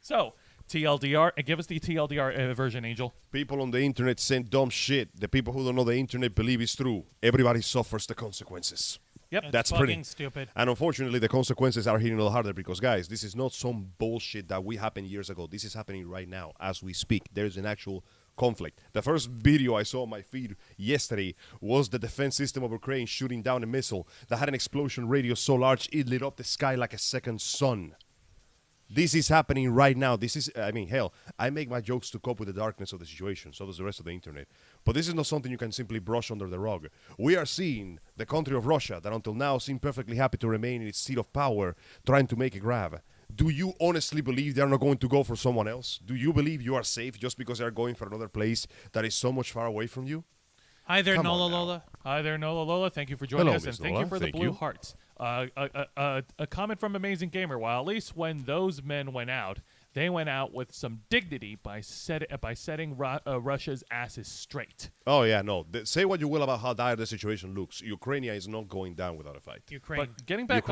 So, TLDR, give us the TLDR version, Angel. People on the internet send dumb shit. The people who don't know the internet believe it's true. Everybody suffers the consequences. Yep. That's fucking pretty stupid. And unfortunately, the consequences are hitting a little harder because, guys, this is not some bullshit that happened years ago. This is happening right now as we speak. There's an actual conflict. The first video I saw on my feed yesterday was the defense system of Ukraine shooting down a missile that had an explosion radius so large it lit up the sky like a second sun. This is happening right now. This is, I mean, hell, I make my jokes to cope with the darkness of the situation. So does the rest of the internet. But this is not something you can simply brush under the rug. We are seeing the country of Russia that until now seemed perfectly happy to remain in its seat of power, trying to make a grab. Do you honestly believe they're not going to go for someone else? Do you believe you are safe just because they're going for another place that is so much far away from you? Hi there, Come Nola on now. Lola. Hi there, Nola Lola. Thank you for joining Hello, us, and Miss thank Nola. you for the Thank blue you. hearts. A comment from Amazing Gamer. While at least when those men went out, they went out with some dignity by setting Russia's asses straight. Oh, yeah, no. Say what you will about how dire the situation looks. Ukraine is not going down without a fight. Ukraine. But getting back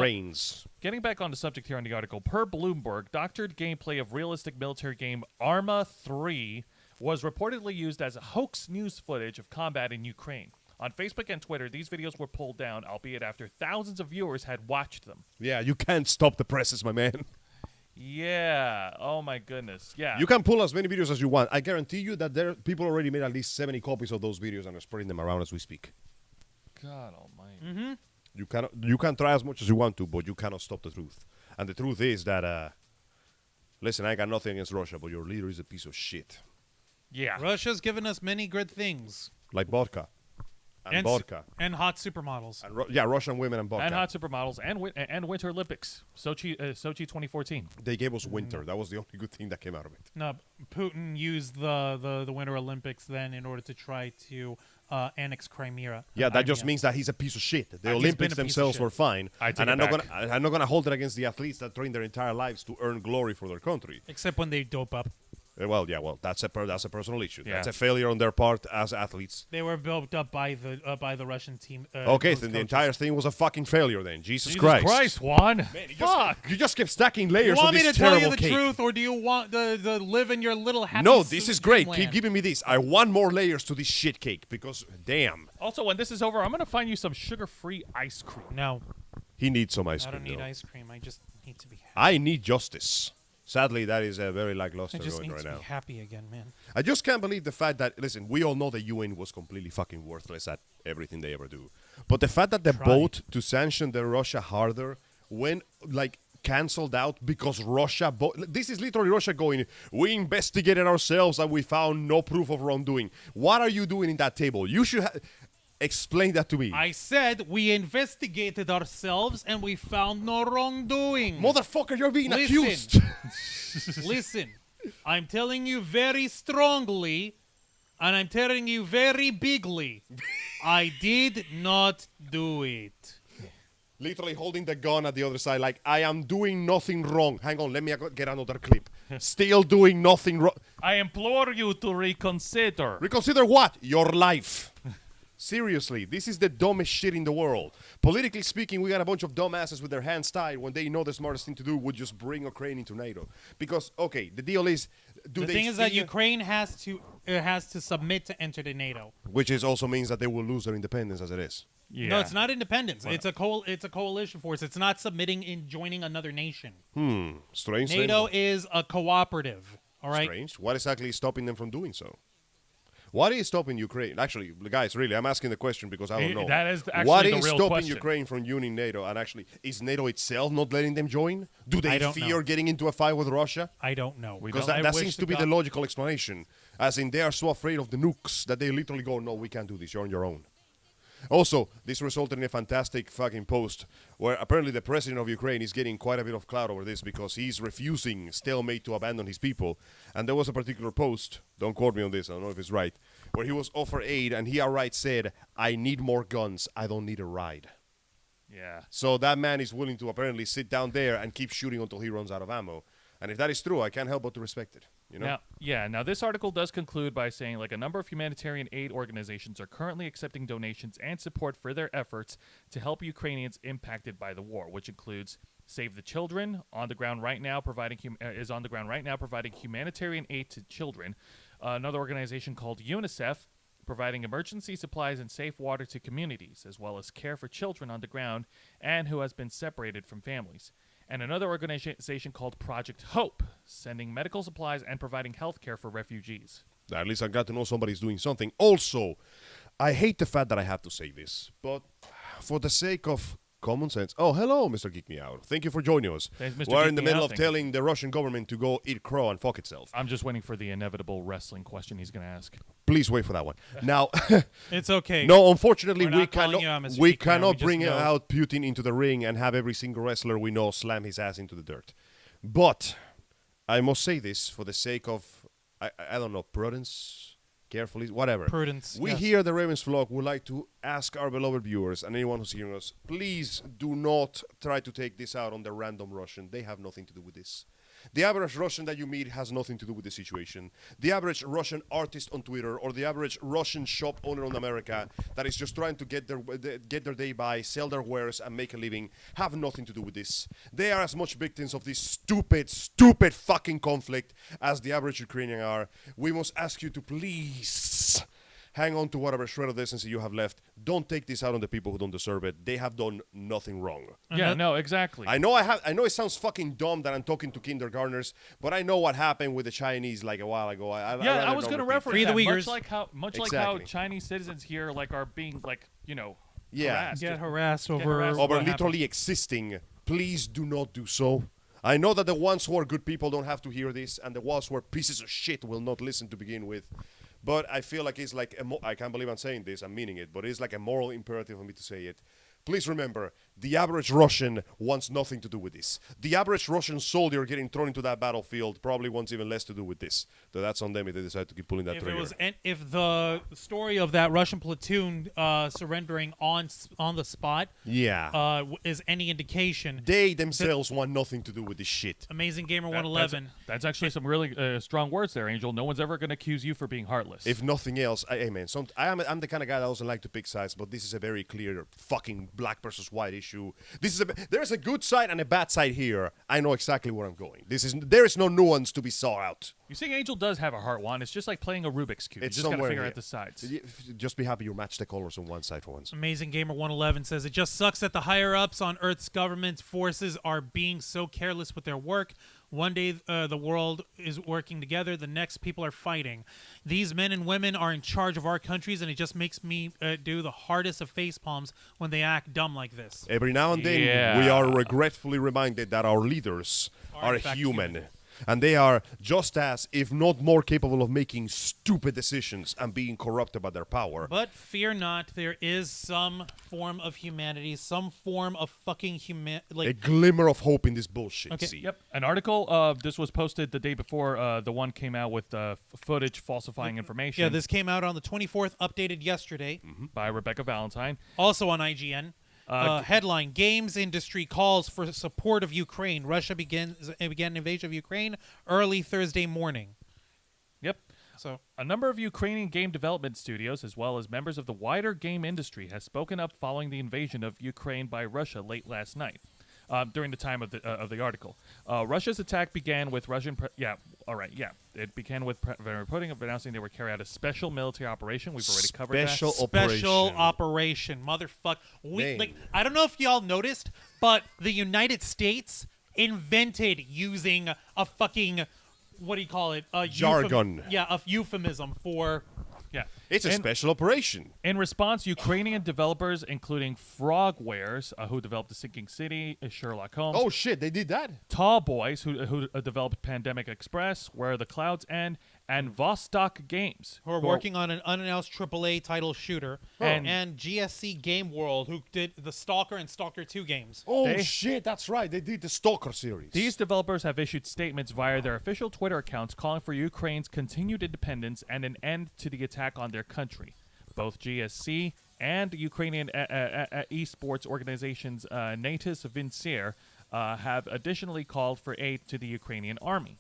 on the subject here on the article, per Bloomberg, doctored gameplay of realistic military game Arma 3 was reportedly used as hoax news footage of combat in Ukraine. On Facebook and Twitter, these videos were pulled down, albeit after thousands of viewers had watched them. Yeah, you can't stop the presses, my man. Yeah. Oh, my goodness. Yeah. You can pull as many videos as you want. I guarantee you that people already made at least 70 copies of those videos and are spreading them around as we speak. God almighty. Mm-hmm. You can try as much as you want to, but you cannot stop the truth. And the truth is that, listen, I got nothing against Russia, but your leader is a piece of shit. Yeah. Russia's given us many good things. Like vodka. and vodka. And hot supermodels. And Russian women and vodka. And hot supermodels and Winter Olympics. Sochi 2014. They gave us winter. That was the only good thing that came out of it. No, Putin used the Winter Olympics then in order to try to annex Crimea. Yeah, that just means that he's a piece of shit. The He's been Olympics a piece of themselves shit. were fine, I take and it I'm not back. gonna hold it against the athletes that train their entire lives to earn glory for their country. Except when they dope up. Well, that's a personal issue. Yeah. That's a failure on their part as athletes. They were doped up by the Russian team. Okay, those then the coaches. entire thing was a fucking failure. Then Jesus Christ, Christ. Juan. Fuck. You just kept stacking You layers want on me this to tell terrible you the cake. truth, or do you want the live in your little happy? No, this is great. dreamland? Keep giving me this. I want more layers to this shit cake because, damn, Also, when this is over, I'm going to find you some sugar-free ice cream. No, he needs some ice I cream. don't need though. ice cream. I just need to be happy. I need justice. Sadly, that is a very lackluster I just going need right to now. be happy again, man. I just can't believe the fact that, listen, we all know the UN was completely fucking worthless at everything they ever do. But the fact that the Tried. vote to sanction the Russia harder went, cancelled out because Russia... this is literally Russia going, we investigated ourselves and we found no proof of wrongdoing. What are you doing in that table? You should... explain that to me. I said we investigated ourselves and we found no wrongdoing. Motherfucker, you're being Listen. accused. Listen, I'm telling you very strongly, and I'm telling you very bigly, I did not do it. Literally holding the gun at the other side like, I am doing nothing wrong. Hang on, let me get another clip. Still doing nothing wrong. I implore you to reconsider. Reconsider what? Your life. Seriously, this is the dumbest shit in the world. Politically speaking, we got a bunch of dumbasses with their hands tied when they know the smartest thing to do would just bring Ukraine into NATO. Because, okay, the deal is, The thing is that Ukraine has to submit to enter the NATO. which is also means that they will lose their independence as it is. Yeah. No, it's not independence. It's a coalition force. It's not submitting in joining another nation. Strange. NATO is a cooperative. All right. Strange. What exactly is stopping them from doing so? What is stopping Ukraine? Actually, guys, really, I'm asking the question because I don't know. That is actually what the is real stopping question. Ukraine from joining NATO? And actually, is NATO itself not letting them join? Do they I don't fear know. getting into a fight with Russia? I don't know. Because I that wish seems to be God- the logical explanation. As in, they are so afraid of the nukes that they literally go, no, we can't do this. You're on your own. Also, this resulted in a fantastic fucking post where apparently the president of Ukraine is getting quite a bit of clout over this because he's refusing stalemate to abandon his people. And there was a particular post, don't quote me on this, I don't know if it's right, where he was offered aid and he outright said, I need more guns, I don't need a ride. Yeah. So that man is willing to apparently sit down there and keep shooting until he runs out of ammo. And if that is true, I can't help but to respect it. You know? Now this article does conclude by saying, a number of humanitarian aid organizations are currently accepting donations and support for their efforts to help Ukrainians impacted by the war, which includes Save the Children on the ground right now, providing humanitarian aid to children. Another organization called UNICEF, providing emergency supplies and safe water to communities, as well as care for children on the ground and who has been separated from families. And another organization called Project Hope, sending medical supplies and providing health care for refugees. At least I got to know somebody's doing something. Also, I hate the fact that I have to say this, but for the sake of common sense. Oh, hello, Mr. Geek Me Out. Thank you for joining us. Thanks, Mr. We're Geek in the Me middle Out. of telling the Russian government to go eat crow and fuck itself. I'm just waiting for the inevitable wrestling question he's going to ask. Please wait for that one. Now, It's okay. no, unfortunately, We're not calling you out, cannot, Mr. we Geek Me Out. cannot We just bring know. out Putin into the ring and have every single wrestler we know slam his ass into the dirt. But I must say this for the sake of, I don't know, prudence, carefully, whatever. Prudence. We yes. here at the Ravens Vlog would like to ask our beloved viewers and anyone who's hearing us, please do not try to take this out on the random Russian. They have nothing to do with this. The average Russian that you meet has nothing to do with the situation. The average Russian artist on Twitter or the average Russian shop owner in America that is just trying to get their day by, sell their wares and make a living have nothing to do with this. They are as much victims of this stupid fucking conflict as the average Ukrainian are. We must ask you to please hang on to whatever shred of decency you have left. Don't take this out on the people who don't deserve it. They have done nothing wrong. Yeah, no, exactly. I know it sounds fucking dumb that I'm talking to kindergartners, but I know what happened with the Chinese like a while ago. I was going to reference Free the that. Uyghurs. Much like Exactly. how Chinese citizens here are being Yeah. harassed. Get harassed over harassed over what literally happened. existing. Please do not do so. I know that the ones who are good people don't have to hear this, and the ones who are pieces of shit will not listen to begin with. But I feel like it's like, I can't believe I'm saying this, I'm meaning it, but it's like a moral imperative for me to say it. Please remember, the average Russian wants nothing to do with this. The average Russian soldier getting thrown into that battlefield probably wants even less to do with this. So that's on them if they decide to keep pulling that trigger. If the story of that Russian platoon surrendering on the spot is any indication, they themselves want nothing to do with this shit. Amazing Gamer 111. That's actually some really strong words there, Angel. No one's ever going to accuse you for being heartless. If nothing else, hey man, I'm the kind of guy that doesn't like to pick sides, but this is a very clear fucking black versus white issue. There's a good side and a bad side here. I know exactly where I'm going. There is no nuance to be saw out. You see, Angel does have a heart wand. It's just like playing a Rubik's Cube. It's you just got to figure here. out the sides. Just be happy you match the colors on one side for once. Amazing Gamer 111 says, it just sucks that the higher-ups on Earth's government forces are being so careless with their work. One day the world is working together, the next people are fighting. These men and women are in charge of our countries, and it just makes me do the hardest of face palms when they act dumb like this. Every now and then, we are regretfully reminded that our leaders are human. And they are just as, if not more, capable of making stupid decisions and being corrupted by their power. But fear not, there is some form of humanity, some form of fucking a glimmer of hope in this bullshit. Okay. See? Yep. An article, this was posted the day before the one came out with footage falsifying information. Yeah, this came out on the 24th, updated yesterday. By Rebecca Valentine. Also on IGN. Headline: Games industry calls for support of Ukraine. Russia began an invasion of Ukraine early Thursday morning. Yep. So a number of Ukrainian game development studios, as well as members of the wider game industry, has spoken up following the invasion of Ukraine by Russia late last night. During the time of the article, Russia's attack began with Russian. It began with reporting of announcing they were carrying out a special military operation. We've already covered that. Special operation, motherfucker. I don't know if y'all noticed, but the United States invented using a fucking, what do you call it? A jargon. A euphemism for. Yeah. It's a special operation. In response, Ukrainian developers, including Frogwares, who developed The Sinking City, Sherlock Holmes. Oh, shit, they did that? Tall Boys, who developed Pandemic Express, Where the Clouds End, and Vostok Games, who are working on an unannounced AAA title shooter, and GSC Game World, who did the Stalker and Stalker 2 games. Oh, shit, that's right. They did the Stalker series. These developers have issued statements via their official Twitter accounts calling for Ukraine's continued independence and an end to the attack on their country. Both GSC and Ukrainian esports organizations Natus Vincere have additionally called for aid to the Ukrainian army.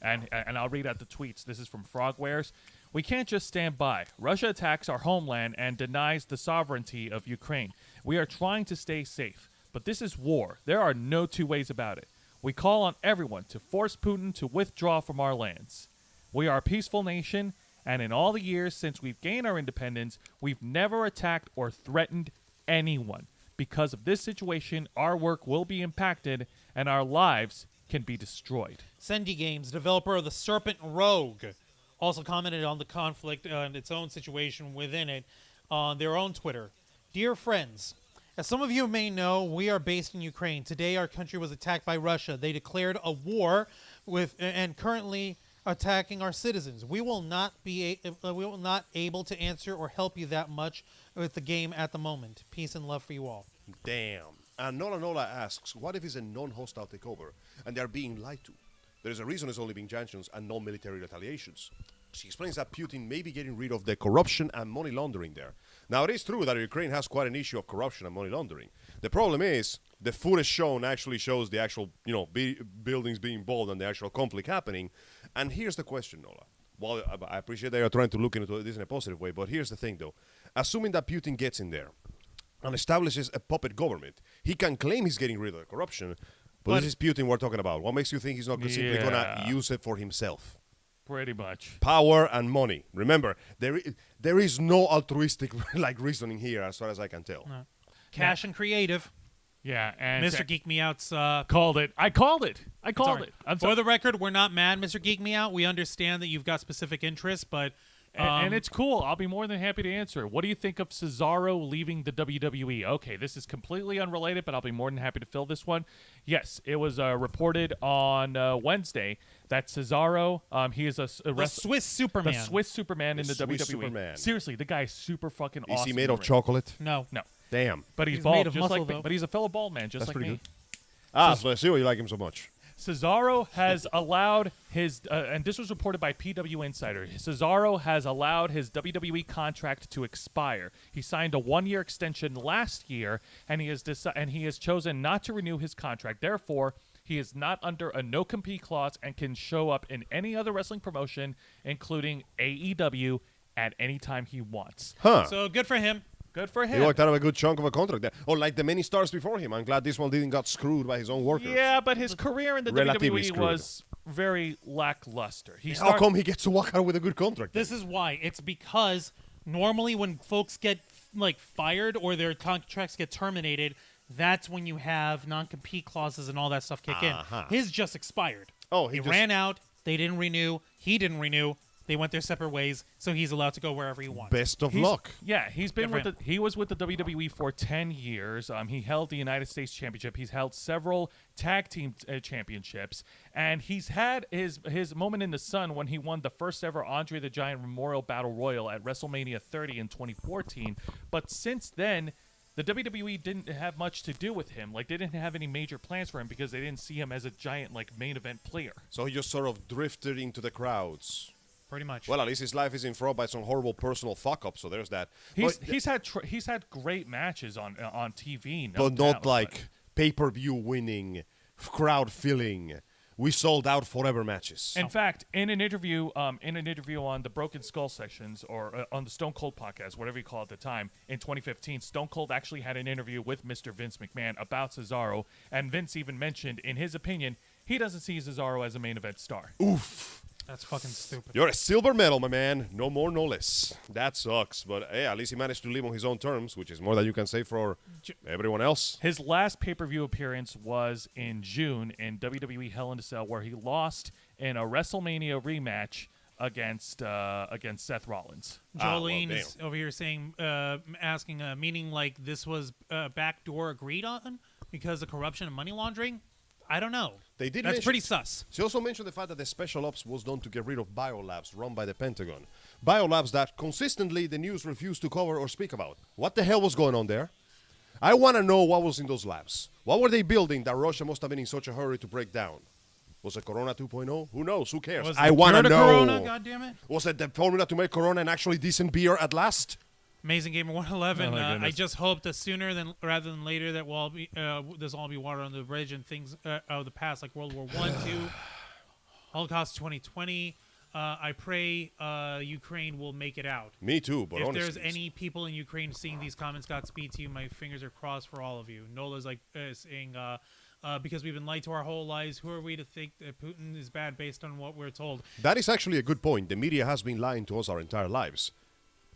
And I'll read out the tweets. This is from Frogwares. We can't just stand by. Russia attacks our homeland and denies the sovereignty of Ukraine. We are trying to stay safe. But this is war. There are no two ways about it. We call on everyone to force Putin to withdraw from our lands. We are a peaceful nation, and in all the years since we've gained our independence, we've never attacked or threatened anyone. Because of this situation, our work will be impacted, and our lives can be destroyed. Sendy Games, developer of the Serpent Rogue, also commented on the conflict and its own situation within it on their own Twitter. Dear friends, as some of you may know, we are based in Ukraine. Today, our country was attacked by Russia. They declared a war and currently attacking our citizens. We will not able to answer or help you that much with the game at the moment. Peace and love for you all. Damn. And Nola Nola asks, what if it's a non-hostile takeover and they are being lied to? There's a reason it's only being sanctions and no military retaliations. She explains that Putin may be getting rid of the corruption and money laundering there. Now, it is true that Ukraine has quite an issue of corruption and money laundering. The problem is, the footage shown actually shows the actual, buildings being bombed and the actual conflict happening. And here's the question, Nola. Well, I appreciate that you're trying to look into this in a positive way, but here's the thing, though. Assuming that Putin gets in there and establishes a puppet government, he can claim he's getting rid of the corruption, but this is Putin we're talking about. What makes you think he's not simply going to use it for himself? Pretty much. Power and money. Remember, there is no altruistic reasoning here as far as I can tell. No. Cash and creative. Yeah, and Mr. Geek Me Out's called it. I called it. For the record, we're not mad, Mr. Geek Me Out. We understand that you've got specific interests, but And it's cool. I'll be more than happy to answer. What do you think of Cesaro leaving the WWE? Okay, this is completely unrelated, but I'll be more than happy to fill this one. Yes, it was reported on Wednesday that Cesaro, he is the Swiss Superman. The Swiss Superman in the Swiss WWE. Superman. Seriously, the guy is super fucking Is awesome. he made in of the ring. chocolate? No. No, Damn. but he's He's bald, made of just muscle, like me. though. But he's a fellow bald man, just That's like pretty me. good. Ah, so I see why you like him so much. Cesaro has allowed his, and this was reported by PW Insider, Cesaro has allowed his WWE contract to expire. He signed a 1-year extension last year, and he has chosen not to renew his contract. Therefore, he is not under a no-compete clause and can show up in any other wrestling promotion, including AEW, at any time he wants. Huh. So good for him. Good for He him. walked out of a good chunk of a contract there. Oh, like the many stars before him. I'm glad this one didn't got screwed by his own workers. Yeah, but his career in the Relatively WWE screwed. was very lackluster. How come he gets to walk out with a good contract? This is why. It's because normally when folks get fired or their contracts get terminated, that's when you have non-compete clauses and all that stuff kick in. His just expired. Oh, he he just- ran out. They didn't renew. He didn't renew. They went their separate ways, so he's allowed to go wherever he wants. Best of He's- luck. Yeah, he's been Good with for he was with the WWE for 10 years. He held the United States Championship. He's held several tag team championships, and he's had his moment in the sun when he won the first ever Andre the Giant Memorial Battle Royal at WrestleMania 30 in 2014. But since then, the WWE didn't have much to do with him. Like, they didn't have any major plans for him because they didn't see him as a giant main event player. So he just sort of drifted into the crowds. Pretty much. Well, at least his life isn't fraught by some horrible personal fuck-up, so there's that. He's had great matches on TV, but doubt, not like pay-per-view winning, crowd-filling, we sold out forever matches. In fact, in an interview on the Broken Skull Sessions or on the Stone Cold podcast, whatever you call it at the time, in 2015, Stone Cold actually had an interview with Mr. Vince McMahon about Cesaro, and Vince even mentioned, in his opinion, he doesn't see Cesaro as a main event star. Oof. That's fucking stupid. You're a silver medal, my man. No more, no less. That sucks, but hey, at least he managed to live on his own terms, which is more than you can say for everyone else. His last pay-per-view appearance was in June in WWE Hell in a Cell, where he lost in a WrestleMania rematch against Seth Rollins. Jolene well, is over here saying, asking, meaning like this was backdoor agreed on because of corruption and money laundering? I don't know. They did That's mention- pretty sus. She also mentioned the fact that the special ops was done to get rid of biolabs run by the Pentagon. Biolabs that consistently the news refused to cover or speak about. What the hell was going on there? I want to know what was in those labs. What were they building that Russia must have been in such a hurry to break down? Was it Corona 2.0? Who knows? Who cares? Was I the want to cure know. Corona, goddammit? Was it the formula to make Corona an actually decent beer at last? Amazing Gamer 111. Oh, my I goodness. just hope that sooner rather than later that we'll all be there's all be water on the bridge and things of the past like World War I, II, Holocaust 2020. I pray Ukraine will make it out. Me too, but If honestly. there's any people in Ukraine seeing these comments, Godspeed to you. My fingers are crossed for all of you. Nola's like saying, because we've been lied to our whole lives, who are we to think that Putin is bad based on what we're told? That is actually a good point. The media has been lying to us our entire lives.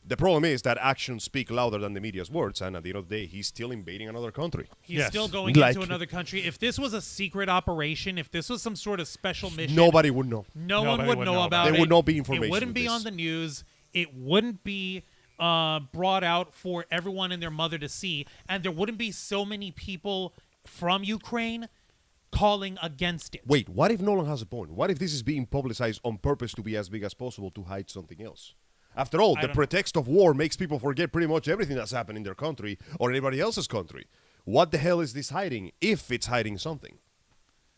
The problem is that actions speak louder than the media's words, and at the end of the day, he's still invading another country. He's Yes. still going Like- into another country. If this was a secret operation, if this was some sort of special mission, Nobody would know. no one Nobody would would know know about about it. There would not be information It wouldn't of be this. on the news. It wouldn't be brought out for everyone and their mother to see, and there wouldn't be so many people from Ukraine calling against it. Wait, what if Nolan has a point? What if this is being publicized on purpose to be as big as possible to hide something else? After all, the don't- pretext of war makes people forget pretty much everything that's happened in their country or anybody else's country. What the hell is this hiding, if it's hiding something?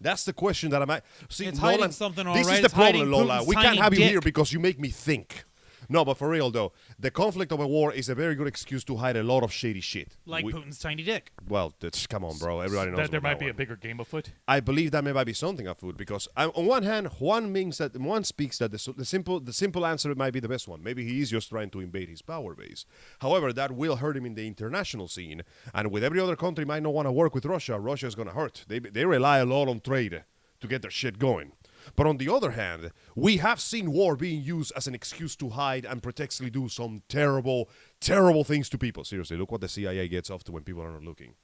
That's the question that I'm at. See, It's Nolan, hiding something, all this right. is the It's hiding problem, Lola. Putin's We can't tiny have you dick. here because you make me think. No, but for real, though, the conflict of a war is a very good excuse to hide a lot of shady shit. Like Putin's tiny dick. Well, come on, bro. Everybody knows That there about might be one. a bigger game afoot. I believe that may might be something afoot because on one hand, one speaks that the simple answer might be the best one. Maybe he is just trying to invade his power base. However, that will hurt him in the international scene, and with every other country might not want to work with Russia. Russia is going to hurt. They rely a lot on trade to get their shit going. But on the other hand, we have seen war being used as an excuse to hide and pretextually do some terrible, terrible things to people. Seriously, look what the CIA gets up to when people are not looking.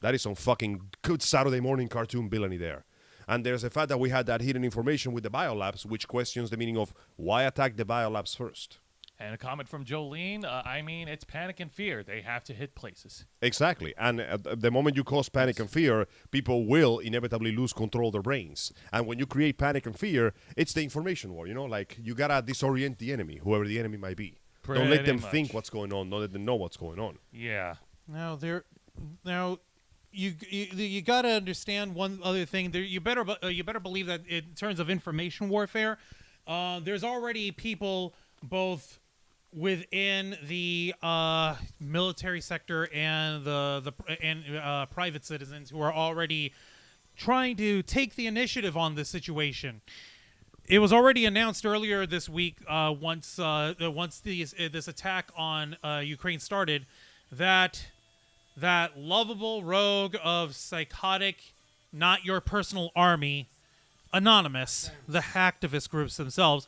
That is some fucking good Saturday morning cartoon villainy there. And there's the fact that we had that hidden information with the biolabs, which questions the meaning of why attack the biolabs first. And a comment from Jolene, I mean, it's panic and fear. They have to hit places. Exactly. And at the moment you cause panic and fear, people will inevitably lose control of their brains. And when you create panic and fear, it's the information war, like you got to disorient the enemy, whoever the enemy might be. Don't let them think what's going on. Don't let them know what's going on. Yeah. Now you got to understand one other thing. You better believe that in terms of information warfare, there's already people both within the military sector and the private citizens who are already trying to take the initiative on this situation. It was already announced earlier this week, once this attack on Ukraine started, that lovable rogue of psychotic, not your personal army, Anonymous, the hacktivist groups themselves,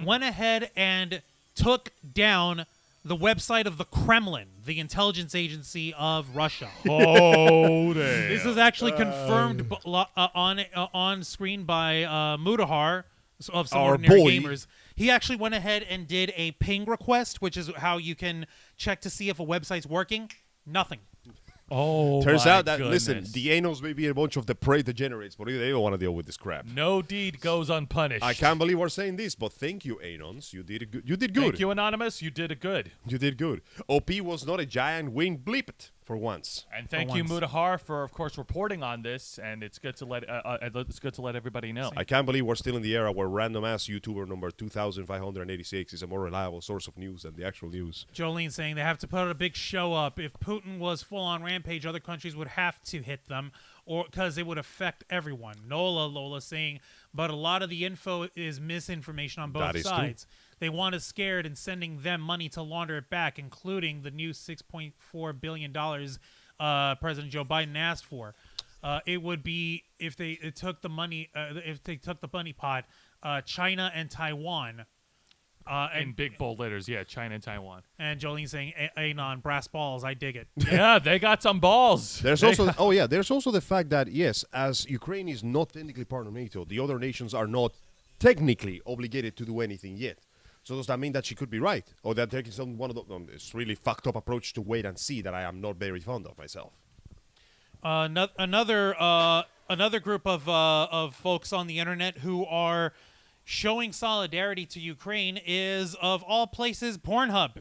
went ahead and took down the website of the Kremlin, the intelligence agency of Russia. Oh, damn. This is actually confirmed on screen by Mudahar of some Our ordinary boy. gamers. He actually went ahead and did a ping request, which is how you can check to see if a website's working. Nothing. Oh, Turns my out that, goodness. listen, the Anos may be a bunch of depraved degenerates, but they don't want to deal with this crap. No deed goes unpunished. I can't believe we're saying this, but thank you, Anons. You did good. You did good. Thank you, Anonymous. You did it good. You did good. OP was not a giant wing bleep for once. And thank For you, once. Mudahar, for of course reporting on this. And it's good to let everybody know. I can't believe we're still in the era where random ass YouTuber number 2586 is a more reliable source of news than the actual news. Jolene saying they have to put a big show up. If Putin was full on rampage, other countries would have to hit them, or because it would affect everyone. Lola saying, but a lot of the info is misinformation on both That is true. sides. They want us scared and sending them money to launder it back, including the new $6.4 billion President Joe Biden asked for. It would be if they took the money, pot, China and Taiwan. In big bold letters, yeah, China and Taiwan. And Jolene saying, Anon, brass balls, I dig it. Yeah, they got some balls. There's also there's also the fact that yes, as Ukraine is not technically part of NATO, the other nations are not technically obligated to do anything yet. So does that mean that she could be right, or that taking one of this really fucked up approach to wait and see that I am not very fond of myself? Another group of folks on the internet who are showing solidarity to Ukraine is, of all places, Pornhub.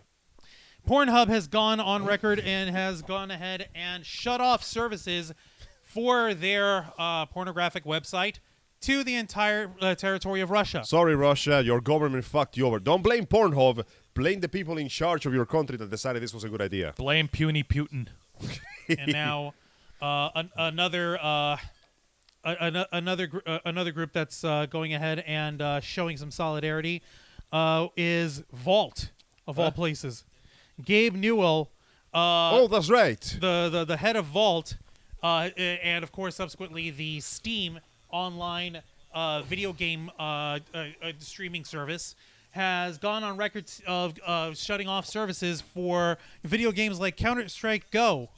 Pornhub has gone on record and has gone ahead and shut off services for their pornographic website to the entire territory of Russia. Sorry, Russia, your government fucked you over. Don't blame Pornhub. Blame the people in charge of your country that decided this was a good idea. Blame puny Putin. And now another group that's going ahead and showing some solidarity is Vault, of all places. Gabe Newell, oh, that's right. the head of Vault, and of course subsequently the Steam online video game streaming service, has gone on record of shutting off services for video games like Counter-Strike Go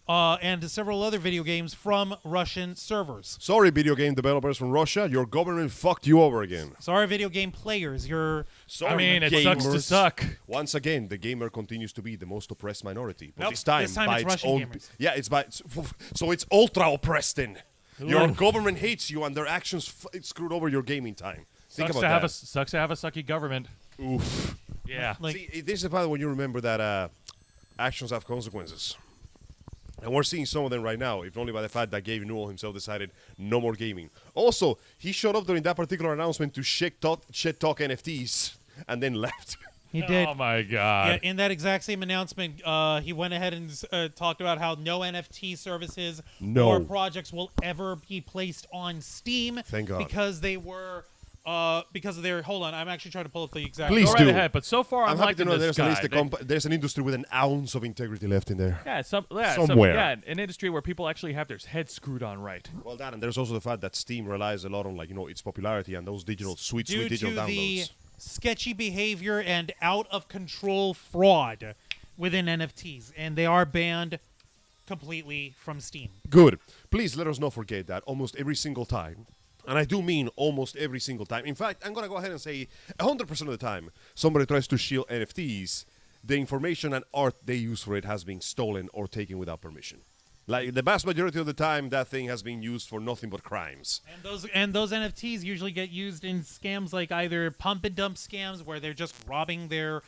and several other video games from Russian servers. Sorry, video game developers from Russia, your government fucked you over again. Sorry, video game players. Sorry, I mean, it gamers. sucks to suck. Once again, the gamer continues to be the most oppressed minority. But Nope, this time this time by it's its Russian own. gamers. Yeah, so it's ultra oppressed then. Your Ooh. government hates you, and their actions screwed over your gaming time. Think Sucks about to have that. sucks to have a sucky government. Oof. Yeah. Like- See, this is the part when you remember that actions have consequences. And we're seeing some of them right now, if only by the fact that Gabe Newell himself decided no more gaming. Also, he showed up during that particular announcement to shit talk NFTs and then left. He did. Oh my Yeah, god. in that exact same announcement, he went ahead and talked about how no NFT services No. or projects will ever be placed on Steam. Thank God. Because they were, because of their. Hold on, I'm actually trying to pull up the exact. Please Go right do. ahead. But so far, I'm I'm happy to liking know this there's at guy. least there's an industry with an ounce of integrity left in there. Yeah, Somewhere. an industry where people actually have their heads screwed on right. Well, that, and there's also the fact that Steam relies a lot on, its popularity and those sweet Due digital to the downloads. sketchy behavior and out of control fraud within NFTs, and they are banned completely from Steam. Good. Please let us not forget that almost every single time And I do mean almost every single time. In fact, I'm going to go ahead and say 100% of the time somebody tries to shield NFTs, the information and art they use for it has been stolen or taken without permission. Like the vast majority of the time, that thing has been used for nothing but crimes. And those NFTs usually get used in scams like either pump and dump scams where they're just robbing their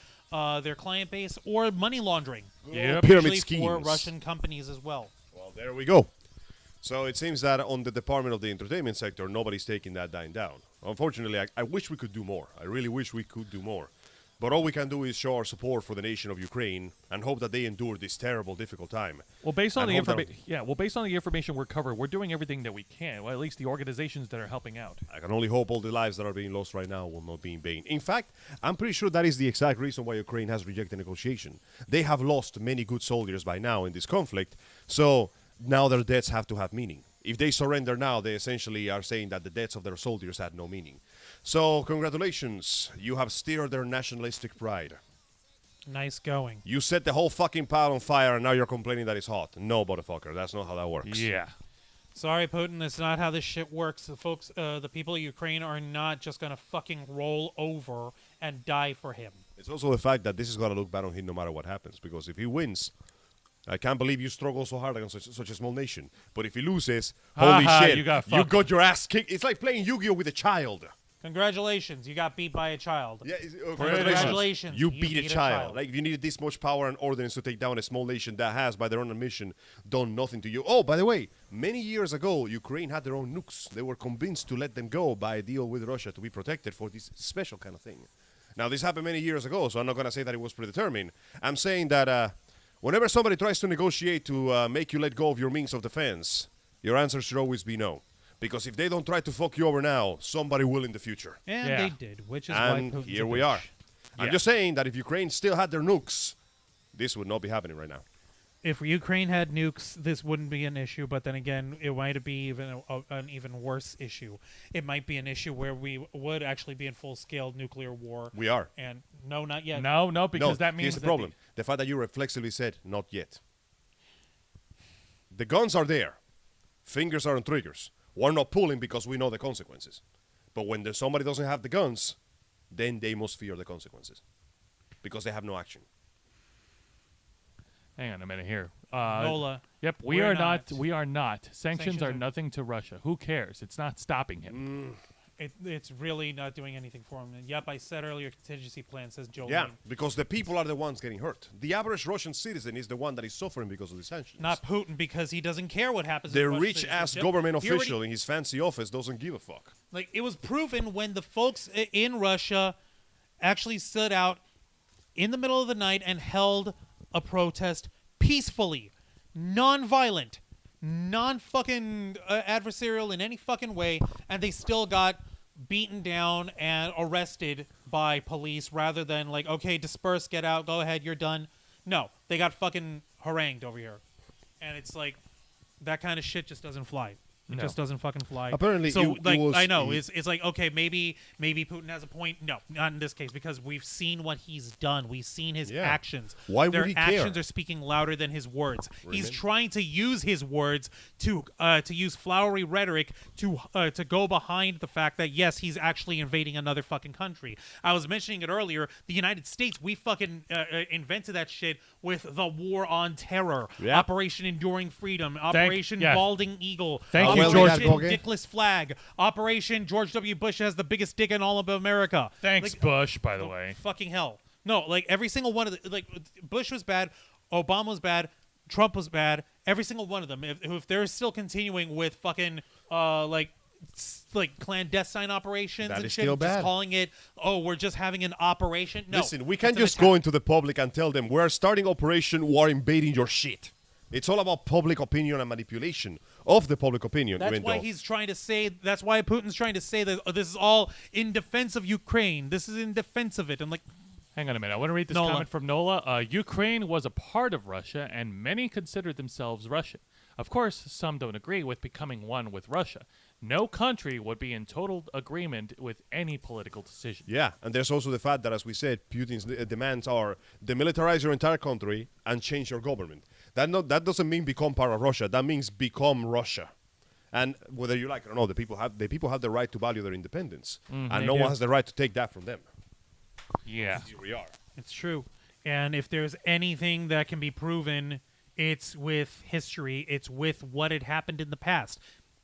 client base, or money laundering. Yep. Pyramid Usually schemes. for Russian companies as well. Well, there we go. So it seems that on the Department of the Entertainment sector, nobody's taking that down. Unfortunately, I wish we could do more. I really wish we could do more. But all we can do is show our support for the nation of Ukraine and hope that they endure this terrible, difficult time. Well, based on And the hope that- information, based on the information we're covering, we're doing everything that we can. Well, at least the organizations that are helping out. I can only hope all the lives that are being lost right now will not be in vain. In fact, I'm pretty sure that is the exact reason why Ukraine has rejected negotiation. They have lost many good soldiers by now in this conflict, so now their deaths have to have meaning. If they surrender now, they essentially are saying that the deaths of their soldiers had no meaning. So, congratulations. You have stirred their nationalistic pride. Nice going. You set the whole fucking pile on fire and now you're complaining that it's hot. No, motherfucker. That's not how that works. Yeah. Sorry, Putin. That's not how this shit works. The folks, the people of Ukraine are not just gonna fucking roll over and die for him. It's also the fact that this is going to look bad on him no matter what happens. Because if he wins, I can't believe you struggle so hard against such a small nation. But if he loses, holy Ha ha, shit, you got you fucked. got your ass kicked. It's like playing Yu-Gi-Oh with a child. Congratulations, you got beat by a child. Yeah, Congratulations, You beat a child. child. Like, if you needed this much power and ordinance to take down a small nation that has, by their own admission, done nothing to you. Oh, by the way, many years ago, Ukraine had their own nukes. They were convinced to let them go by a deal with Russia to be protected for this special kind of thing. Now, this happened many years ago, so I'm not going to say that it was predetermined. I'm saying that whenever somebody tries to negotiate to make you let go of your means of defense, your answer should always be no. Because if they don't try to fuck you over now, somebody will in the future. And Yeah. they did, which is And why Putin's here a we bitch. are. I'm just saying that if Ukraine still had their nukes, this would not be happening right now. If Ukraine had nukes, this wouldn't be an issue. But then again, it might be even an even worse issue. It might be an issue where we would actually be in full-scale nuclear war. We are. And no, not yet. No, because No, that means here's the that problem. The fact that you reflexively said, not yet. The guns are there. Fingers are on triggers. We're not pulling because we know the consequences. But when somebody doesn't have the guns, then they must fear the consequences. Because they have no action. Hang on a minute here. NOLA. Yep, we We're are not. not. We are not. Sanctions Sanctions are are- nothing to Russia. Who cares? It's not stopping him. It's really not doing anything for him. And yep, I said earlier, contingency plan, says Joe Yeah, Lane. because the people are the ones getting hurt. The average Russian citizen is the one that is suffering because of the sanctions. Not Putin, because he doesn't care what happens. the in Russian rich-ass citizenship. government He already- official in his fancy office doesn't give a fuck. Like, it was proven when the folks in Russia actually stood out in the middle of the night and held a protest peacefully, non-violent, non-fucking adversarial in any fucking way, and they still got beaten down and arrested by police rather than like, okay, disperse, get out, go ahead, you're done. No, they got fucking harangued over here. And it's like, that kind of shit just doesn't fly. It No. just doesn't fucking fly. Apparently, so it like was- I know it's like, okay, maybe Putin has a point. No, not in this case, because we've seen what he's done. We've seen his Yeah. actions. Why would Their he care? actions are speaking louder than his words. He's Really? trying to use his words to use flowery rhetoric to go behind the fact that yes, he's actually invading another fucking country. I was mentioning it earlier. The United States, we fucking invented that shit with the War on Terror, Yeah. Operation Enduring Freedom, Operation yeah. Balding Eagle, Thank you, Operation George. Dickless Flag, Operation George W. Bush has the biggest dick in all of America. Thanks, Like, Bush, by the way. fucking hell. No, like every single one of the, like Bush was bad, Obama was bad, Trump was bad. Every single one of them. If they're still continuing with fucking like clandestine operations That and is shit, still just bad. calling it, oh, we're just having an operation. No, Listen, we it's can't an just attack. go into the public and tell them we're starting Operation War invading your shit. It's all about public opinion and manipulation of the public opinion. That's even why though he's trying to say. That's why Putin's trying to say that this is all in defense of Ukraine. This is in defense of it. I'm like, Hang on a minute. I want to read this Nola. comment from Nola. Ukraine was a part of Russia, and many considered themselves Russian. Of course, some don't agree with becoming one with Russia. No country would be in total agreement with any political decision. Yeah, and there's also the fact that, as we said, Putin's demands are demilitarize your entire country and change your government. That doesn't mean become part of Russia. That means become Russia. And whether you like it or not, the people have the right to value their independence, and they no do. one has the right to take that from them. Yeah. Here we are. It's true. And if there's anything that can be proven, it's with history. It's with what had happened in the past.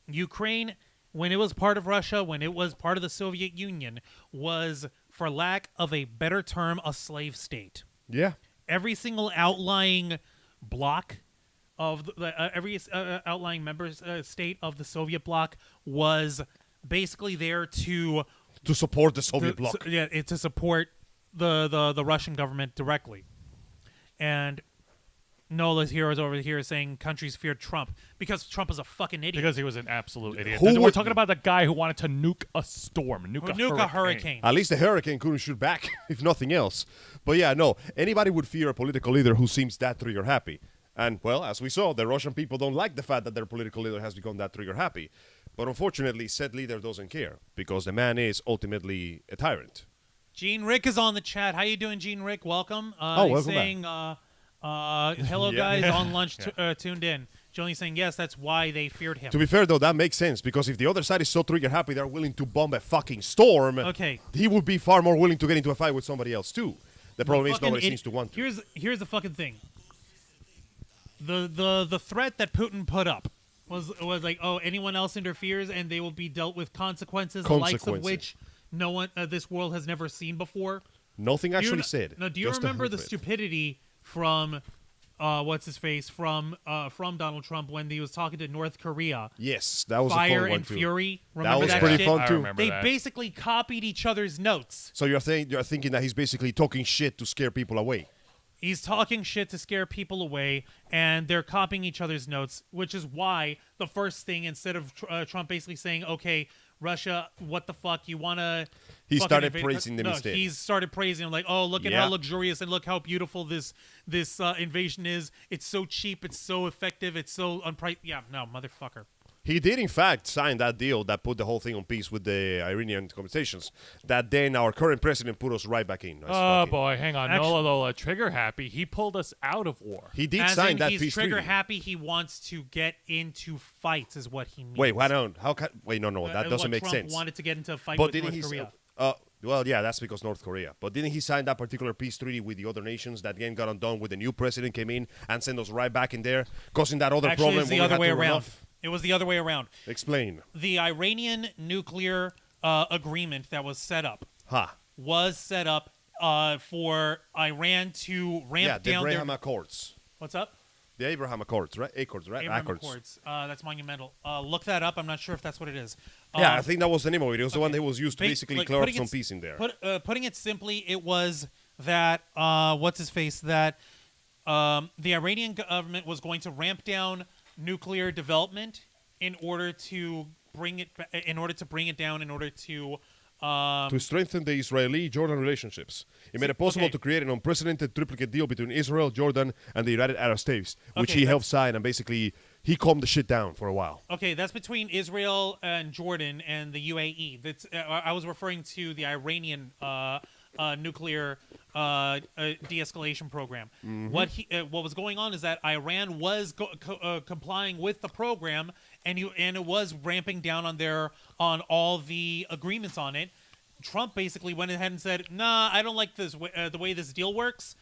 Ukraine, when it was part of Russia, when it was part of the Soviet Union, was, for lack of a better term, a slave state. Yeah. Every single outlying bloc of every outlying member state of the Soviet bloc was basically there to support the Soviet bloc. to support the Russian government directly. And Nola's heroes over here saying countries feared Trump because Trump is a fucking idiot. Because he was an absolute idiot. Who We're would- talking about the guy who wanted to nuke a storm, nuke a hurricane. At least the hurricane couldn't shoot back, if nothing else. But yeah, no, anybody would fear a political leader who seems that trigger happy. And, well, as we saw, the Russian people don't like the fact that their political leader has become that trigger happy. But unfortunately, said leader doesn't care because the man is ultimately a tyrant. Gene Rick is on the chat. How you doing, Gene Rick? Welcome. Welcome he's saying, hello, Yeah. guys, on lunch tuned in. Jolie's saying, yes, that's why they feared him. To be fair, though, that makes sense because if the other side is so trigger happy they're willing to bomb a fucking storm, Okay. he would be far more willing to get into a fight with somebody else, too. The problem is Fucking nobody seems to want to. Here's the fucking thing. The threat that Putin put up was like, oh, anyone else interferes and they will be dealt with consequences, the likes of which no one this world has never seen before. Nothing Do you actually kn- said. No, do you just a remember the threat. stupidity from what's his face from Donald Trump when he was talking to North Korea? Yes, that was a Fire fun one, and too. Fury. Remember was that pretty shit? fun, I too. remember They that. basically copied each other's notes. So you're thinking that he's basically talking shit to scare people away. He's talking shit to scare people away, and they're copying each other's notes, which is why the first thing, instead of Trump basically saying, okay, Russia, what the fuck, you want to... He started praising them instead. He's started praising them like, oh, look at Yeah. how luxurious and look how beautiful this invasion is. It's so cheap, it's so effective, it's so unpriced. Yeah, no, motherfucker. He did, in fact, sign that deal that put the whole thing on peace with the Iranian conversations. That then our current president put us right back in. That's Oh, fucking- boy, hang on. Actually- Nola, trigger happy. He pulled us out of war. He did As sign in, that he's peace trigger treaty. happy, he wants to get into fights is what he means. Wait, why don't? How can? Wait, no, that What doesn't make Trump sense. wanted to get into a fight But with didn't North he? Korea. Well, yeah, that's because North Korea. But didn't he sign that particular peace treaty with the other nations that again got undone when the new president came in and sent us right back in there, causing that other Actually, problem? it's the where we other had way to run around. off? It was the other way around. Explain. The Iranian nuclear agreement that was set up was set up for Iran to ramp the down Abraham their... Accords. What's up? The Abraham Accords, right? Accords, right? Abraham Accords. Accords. That's monumental. Look that up. I'm not sure if that's what it is. Yeah, I think that was the name of it. It was the one that was used to Ba- basically like, clear up putting some it- peace in there. Putting it simply, it was that what's his face that the Iranian government was going to ramp down nuclear development in order to bring it down to strengthen the Israeli-Jordan relationships. It made it possible okay. to create an unprecedented triplicate deal between Israel, Jordan, and the United Arab States, which Okay, he helped sign, and basically he calmed the shit down for a while. Okay, that's between Israel and Jordan and the UAE. That's I was referring to the Iranian nuclear de-escalation program. What was going on is that Iran was complying with the program, and it was ramping down on all the agreements on it. Trump basically went ahead and said, "Nah, I don't like this the way this deal works.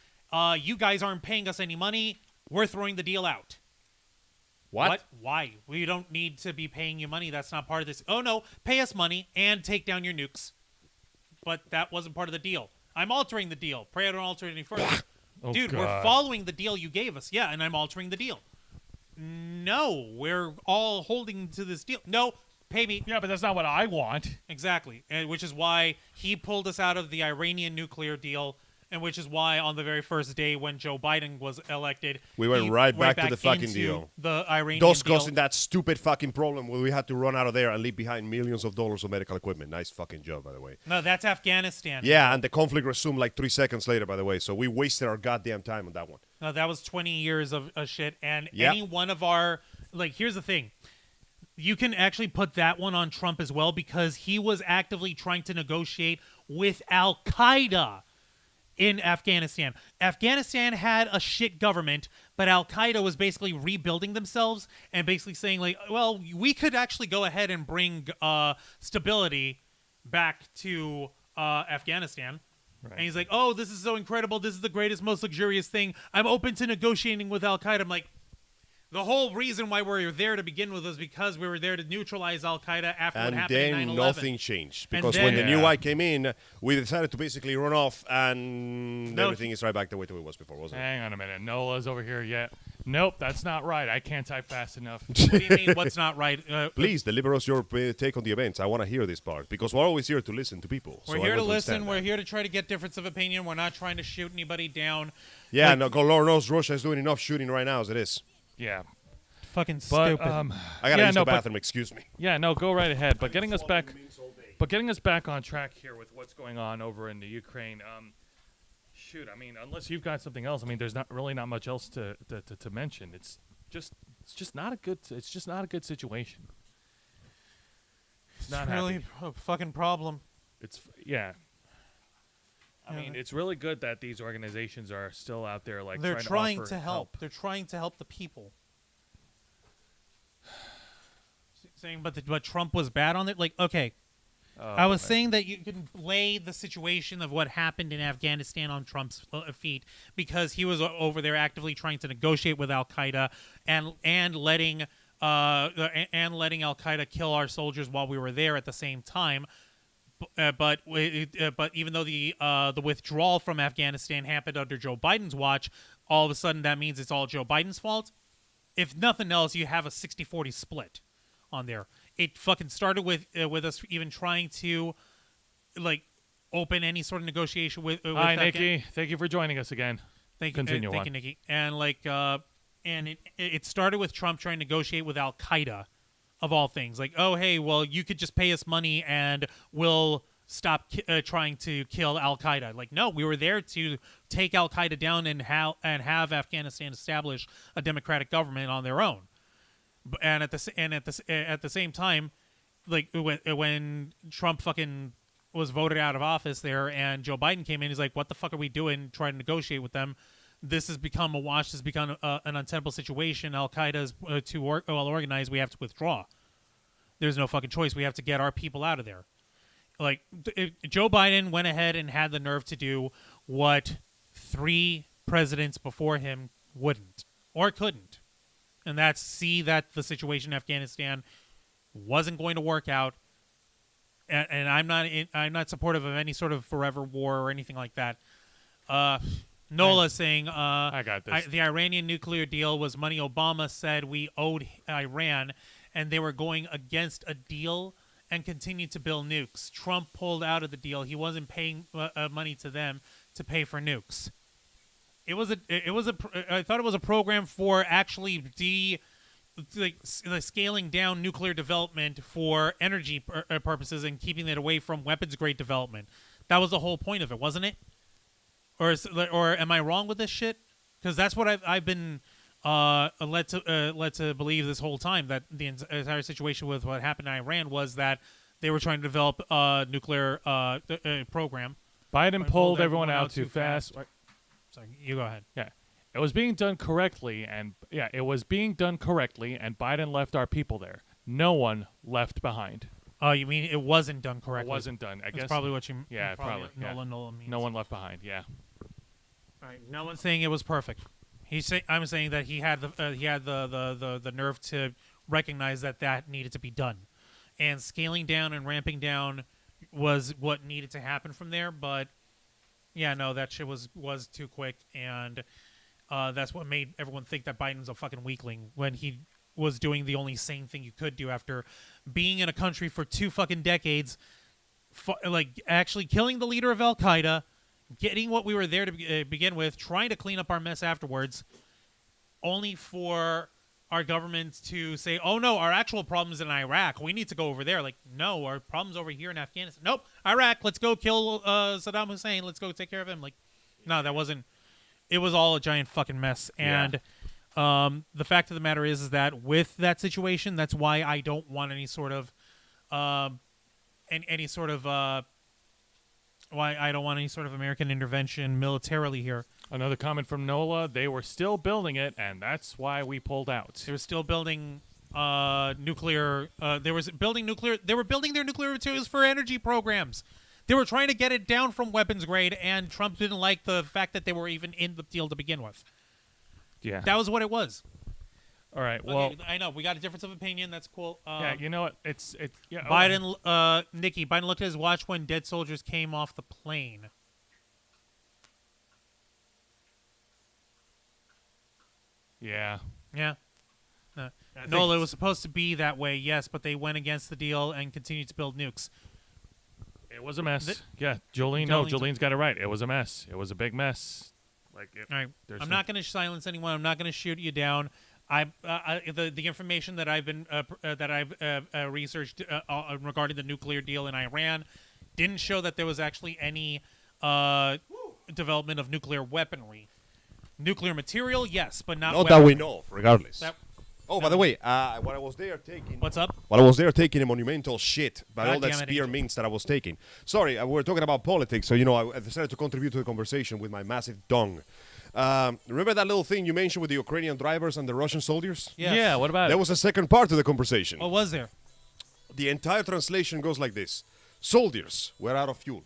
You guys aren't paying us any money. We're throwing the deal out." What? Why? We don't need to be paying you money. That's not part of this. Oh, no. Pay us money and take down your nukes. But that wasn't part of the deal. I'm altering the deal. Pray I don't alter it any further. Oh, Dude, God. we're following the deal you gave us. Yeah, and I'm altering the deal. No, we're all holding to this deal. No, pay me. Yeah, but that's not what I want. Exactly. And which is why he pulled us out of the Iranian nuclear deal, and which is why on the very first day when Joe Biden was elected, We went he right back to the fucking into deal. The Iranian Thus deal. causing that stupid fucking problem where we had to run out of there and leave behind millions of dollars of medical equipment. Nice fucking job, by the way. No, that's Afghanistan. Yeah, and the conflict resumed like 3 seconds later, by the way. So we wasted our goddamn time on that one. No, that was 20 years of shit. And Yep. any one of our... Like, here's the thing. You can actually put that one on Trump as well because he was actively trying to negotiate with Al-Qaeda. in Afghanistan. Afghanistan had a shit government, but Al Qaeda was basically rebuilding themselves and basically saying like, well, we could actually go ahead and bring stability back to Afghanistan. Right. And he's like, oh, this is so incredible. This is the greatest, most luxurious thing. I'm open to negotiating with Al Qaeda. I'm like, the whole reason why we were there to begin with was because we were there to neutralize Al Qaeda after what And happened in then 9/11. nothing changed. And Because then- when the new Yeah. guy came in, we decided to basically run off, and No. everything is right back the way it was before, wasn't it? Hang on a minute. Nola's over here yet. Nope, that's not right. I can't type fast enough. What do you mean, what's not right? Please deliver us your take on the events. I want to hear this part, because we're always here to listen to people. We're so I here to want listen. understand We're that. here to try to get difference of opinion. We're not trying to shoot anybody down. Yeah, Like- no, God, Lord knows Russia is doing enough shooting right now as it is. Yeah. Fucking But stupid. I gotta yeah, use no, the but- bathroom. Excuse me. Yeah, no, go right ahead. But getting us back on track here with what's going on over in the Ukraine. Shoot, I mean, unless you've got something else, I mean, there's not much else to mention. It's just not a good situation. It's not really happy. a fucking problem. It's yeah. I mean, it's really good that these organizations are still out there, like They're trying offer to help. They're trying to help the people. Saying, but Trump was bad on it. Like, okay, I was saying that you can lay the situation of what happened in Afghanistan on Trump's feet because he was over there actively trying to negotiate with Al Qaeda and letting Al Qaeda kill our soldiers while we were there at the same time. But even though the withdrawal from Afghanistan happened under Joe Biden's watch, all of a sudden that means it's all Joe Biden's fault. If nothing else, you have a 60-40 split on there. It fucking started with us even trying to like open any sort of negotiation with Hi, Nikki. Thank you for joining us again. Thank Continue you, on. Nikki. And like and it started with Trump trying to negotiate with Al Qaeda, of all things. Like, oh hey, well you could just pay us money and we'll stop trying to kill Al Qaeda. Like, no, we were there to take Al Qaeda down and have Afghanistan establish a democratic government on their own. And at the same time, like when Trump fucking was voted out of office there, and Joe Biden came in, he's like, "What the fuck are we doing? Trying to negotiate with them? This has become a wash. This has become an untenable situation. Al Qaeda is too well organized. We have to withdraw. There's no fucking choice. We have to get our people out of there." Like Joe Biden went ahead and had the nerve to do what 3 presidents before him wouldn't or couldn't. And that's see that the situation in Afghanistan wasn't going to work out, and I'm not supportive of any sort of forever war or anything like that. Nola saying, I got this. The Iranian nuclear deal was money Obama said we owed Iran, and they were going against a deal and continued to build nukes. Trump pulled out of the deal. He wasn't paying money to them to pay for nukes. I thought it was a program for actually scaling down nuclear development for energy purposes and keeping it away from weapons grade development. That was the whole point of it, wasn't it? Or am I wrong with this shit? Because that's what I've been led to believe this whole time, that the entire situation with what happened in Iran was that they were trying to develop a nuclear program. Biden pulled everyone out too fast. Sorry, you go ahead. Yeah. It was being done correctly, and Biden left our people there. No one left behind. Oh, you mean it wasn't done correctly? It wasn't done. I That's guess probably what you. Yeah, probably. Yeah. Nola means. No one left behind. Yeah. All right, no one's saying it was perfect. I'm saying that he had the nerve to recognize that needed to be done, and scaling down and ramping down was what needed to happen from there. But yeah, no, that shit was too quick, and that's what made everyone think that Biden's a fucking weakling when he was doing the only sane thing you could do after being in a country for 2 fucking decades, like actually killing the leader of Al Qaeda, getting what we were there to begin with, trying to clean up our mess afterwards, only for our government to say, "Oh no, our actual problem's in Iraq. We need to go over there." Like, no, our problem's over here in Afghanistan. Nope, Iraq. Let's go kill Saddam Hussein. Let's go take care of him. Like, no, that wasn't. It was all a giant fucking mess. And the fact of the matter is that with that situation, that's why I don't want any sort of why I don't want any sort of American intervention militarily here. Another comment from Nola: they were still building it, and that's why we pulled out. They were still building nuclear. They were building their nuclear materials for energy programs. They were trying to get it down from weapons grade, and Trump didn't like the fact that they were even in the deal to begin with. Yeah. That was what it was. All right. Well, Okay, I know we got a difference of opinion. That's cool. yeah. You know what? It's yeah. Biden, Nikki, Biden looked at his watch when dead soldiers came off the plane. Yeah. Yeah. No, think Nola, it it's- was supposed to be that way, yes, but they went against the deal and continued to build nukes. It was a mess. Th- Yeah. Jolene. No, Jolene's- Jolene's got it right. It was a mess. It was a big mess. Like. All right, There's I'm no- not going to silence anyone. I'm not going to shoot you down. The information that I've been researched regarding the nuclear deal in Iran didn't show that there was actually any development of nuclear weaponry. Nuclear material, yes, but not. Not that weaponry. we know of, regardless. That- Oh, by the way, while I was there taking... What's up? While I was there taking a monumental shit by God all that damn it, spear Angel. mints that I was taking. Sorry, we were talking about politics, so, I decided to contribute to the conversation with my massive dong. Remember that little thing you mentioned with the Ukrainian drivers and the Russian soldiers? Yes. Yeah. What about There it? was a second part to the conversation. What was there? The entire translation goes like this. Soldiers, we're out of fuel.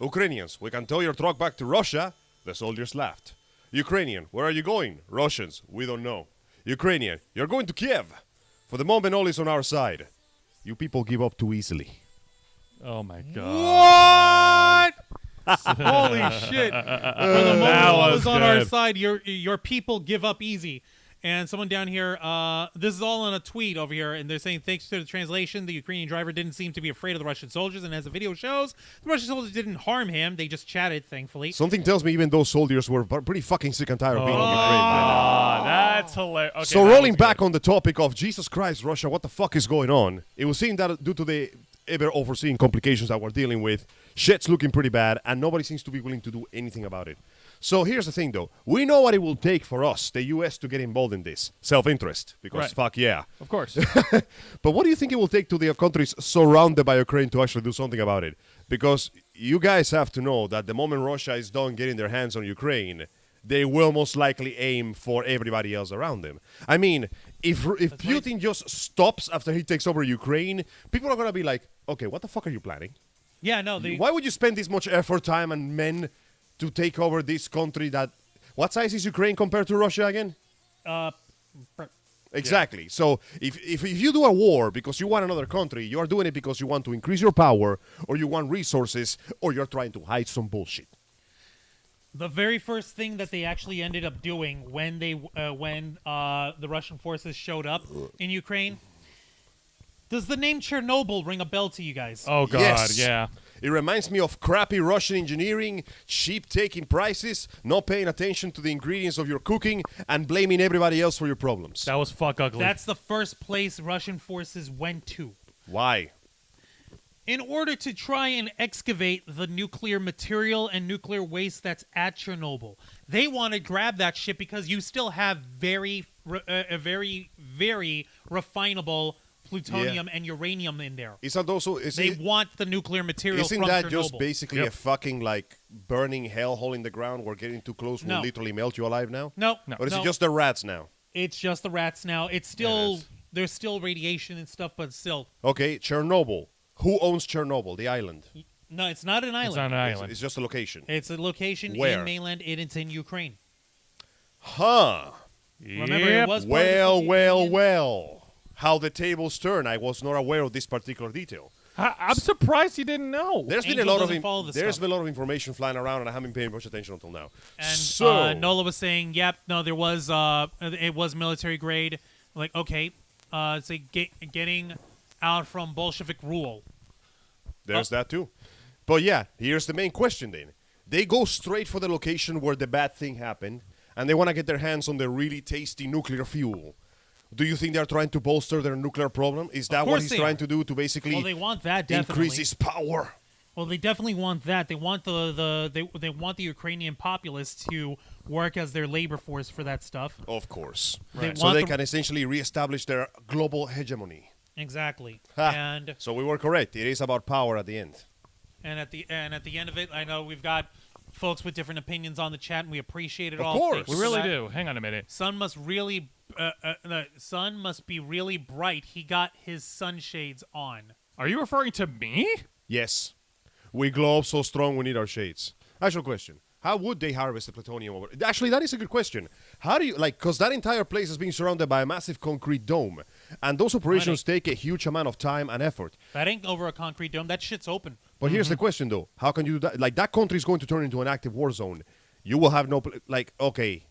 Ukrainians, we can tow your truck back to Russia. The soldiers laughed. Ukrainian, where are you going? Russians, we don't know. Ukrainian, you're going to Kiev. For the moment, all is on our side. You people give up too easily. Oh my God. What? Holy shit! For the moment That all was is on our good. side. Your people give up easy. And someone down here, this is all on a tweet over here, and they're saying, thanks to the translation, the Ukrainian driver didn't seem to be afraid of the Russian soldiers, and as the video shows, the Russian soldiers didn't harm him. They just chatted, thankfully. Something tells me even those soldiers were pretty fucking sick and tired of being in Ukraine. Ah, that's hilarious. Okay, So that rolling was back good. on the topic of Jesus Christ, Russia, what the fuck is going on? It was seen that due to the ever overseeing complications that we're dealing with, shit's looking pretty bad, and nobody seems to be willing to do anything about it. So here's the thing, though. We know what it will take for us, the U.S., to get involved in this. Self-interest, because Right. fuck yeah. Of course. But what do you think it will take to the countries surrounded by Ukraine to actually do something about it? Because you guys have to know that the moment Russia is done getting their hands on Ukraine, they will most likely aim for everybody else around them. I mean, if Putin just stops after he takes over Ukraine, people are going to be like, okay, what the fuck are you planning? Yeah, no, they, Why would you spend this much effort, time, and men to take over this country that... What size is Ukraine compared to Russia again? Exactly. So if you do a war because you want another country, you are doing it because you want to increase your power, or you want resources, or you're trying to hide some bullshit. the very first thing that they actually ended up doing when the Russian forces showed up in Ukraine. Does the name Chernobyl ring a bell to you guys? Oh God. Yes. Yeah. It reminds me of crappy Russian engineering, cheap taking prices, not paying attention to the ingredients of your cooking, and blaming everybody else for your problems. That was fuck ugly. That's the first place Russian forces went to. Why? In order to try and excavate the nuclear material and nuclear waste that's at Chernobyl. They want to grab that shit because you still have very refinable plutonium and uranium in there. Isn't also They want the nuclear material isn't from that Chernobyl. just basically Yep. a fucking like burning hellhole in the ground where getting too close will No. literally melt you alive now? No, Or is no. it just the rats now? It's just the rats now. It's It still is. there's still radiation and stuff, but still. Okay, Chernobyl. Who owns Chernobyl, the island? No, it's not an island. It's on an island. It's just a location. It's a location Where? in mainland. It's in Ukraine. Huh. Remember, it Yep. was part of the Well, Soviet well, Union. well. How the tables turn. I was not aware of this particular detail. I'm surprised you didn't know. There's been a Angel lot of doesn't follow this there's stuff. been a lot of information flying around, and I haven't paid much attention until now. And so Nola was saying, "Yep, no, there was it was military grade. Like, okay, it's getting out from Bolshevik rule. there's that too. But yeah, here's the main question then. They go straight for the location where the bad thing happened, and they want to get their hands on the really tasty nuclear fuel. Do you think they're trying to bolster their nuclear problem? Is that what course he's they trying are. to do to basically Well, they want that definitely. increase his power? Well, they definitely want that. They want they want the Ukrainian populace to work as their labor force for that stuff. Of course. They So want they the- can essentially reestablish their global hegemony. Exactly. Ha. And So we were correct. It is about power at the end. And at the end of it, I know we've got folks with different opinions on the chat, and we appreciate it Of all. course. Thanks We for really that. do. Hang on a minute. The sun must be really bright. He got his sunshades on. Are you referring to me? Yes. We glow up so strong we need our shades. Actual question. How would they harvest the plutonium over? Actually, that is a good question. How do you, because that entire place is being surrounded by a massive concrete dome. And those operations take a huge amount of time and effort. That ain't over a concrete dome. That shit's open. But here's the question, though. How can you do that? Like, that country is going to turn into an active war zone. You will have no, okay.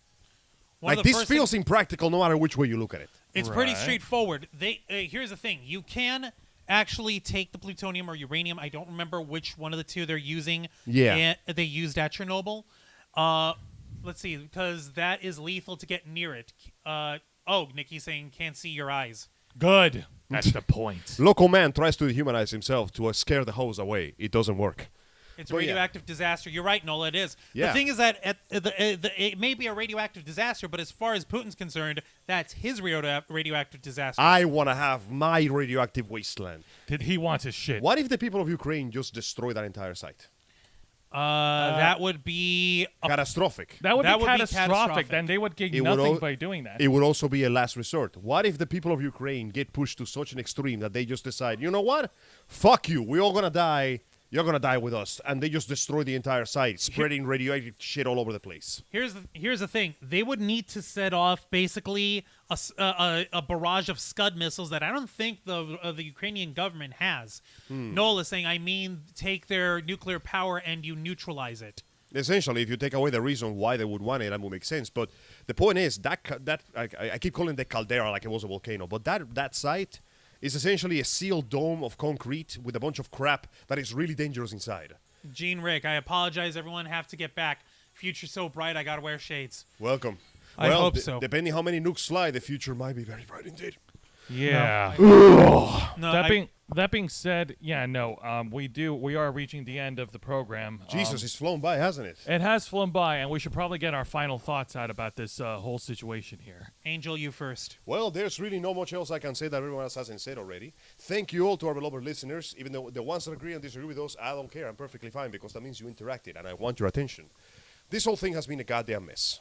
One of Like, the this first feels things- impractical no matter which way you look at it. It's pretty Right. straightforward. Here's the thing: you can actually take the plutonium or uranium. I don't remember which one of the two they're using. Yeah. They used at Chernobyl. Let's see, because that is lethal to get near it. Nikki's saying can't see your eyes. Good. That's the point. Local man tries to dehumanize himself to scare the hose away. It doesn't work. It's But a yeah. radioactive disaster. You're right, Nola. It is. Yeah. The thing is that it may be a radioactive disaster, but as far as Putin's concerned, that's his radioactive disaster. I want to have my radioactive wasteland. Did he want his shit? What if the people of Ukraine just destroy that entire site? That would be Catastrophic. That would That be would be catastrophic. catastrophic. Then they would get It would nothing al- by doing that. It would also be a last resort. What if the people of Ukraine get pushed to such an extreme that they just decide, you know what? Fuck you. We're all going to die. You're going to die with us. And they just destroy the entire site, spreading radioactive shit all over the place. Here's the thing. They would need to set off basically a barrage of Scud missiles that I don't think the Ukrainian government has. Nola is saying, I mean, take their nuclear power and you neutralize it. Essentially, if you take away the reason why they would want it, that would make sense. But the point is, I keep calling it the caldera like it was a volcano, but that site is essentially a sealed dome of concrete with a bunch of crap that is really dangerous inside. Gene Rick, I apologize. Everyone have to get back. Future's so bright, I gotta wear shades. Welcome. I well, hope so. Depending how many nukes fly, the future might be very bright indeed. yeah. No, That being said, yeah, no, we are reaching the end of the program. Jesus, it's flown by, hasn't it? It has flown by, and we should probably get our final thoughts out about this whole situation here. Angel, you first. Well, there's really not much else I can say that everyone else hasn't said already. Thank you all to our beloved listeners. Even though the ones that agree and disagree with us, I don't care. I'm perfectly fine because that means you interacted and I want your attention. This whole thing has been a goddamn mess.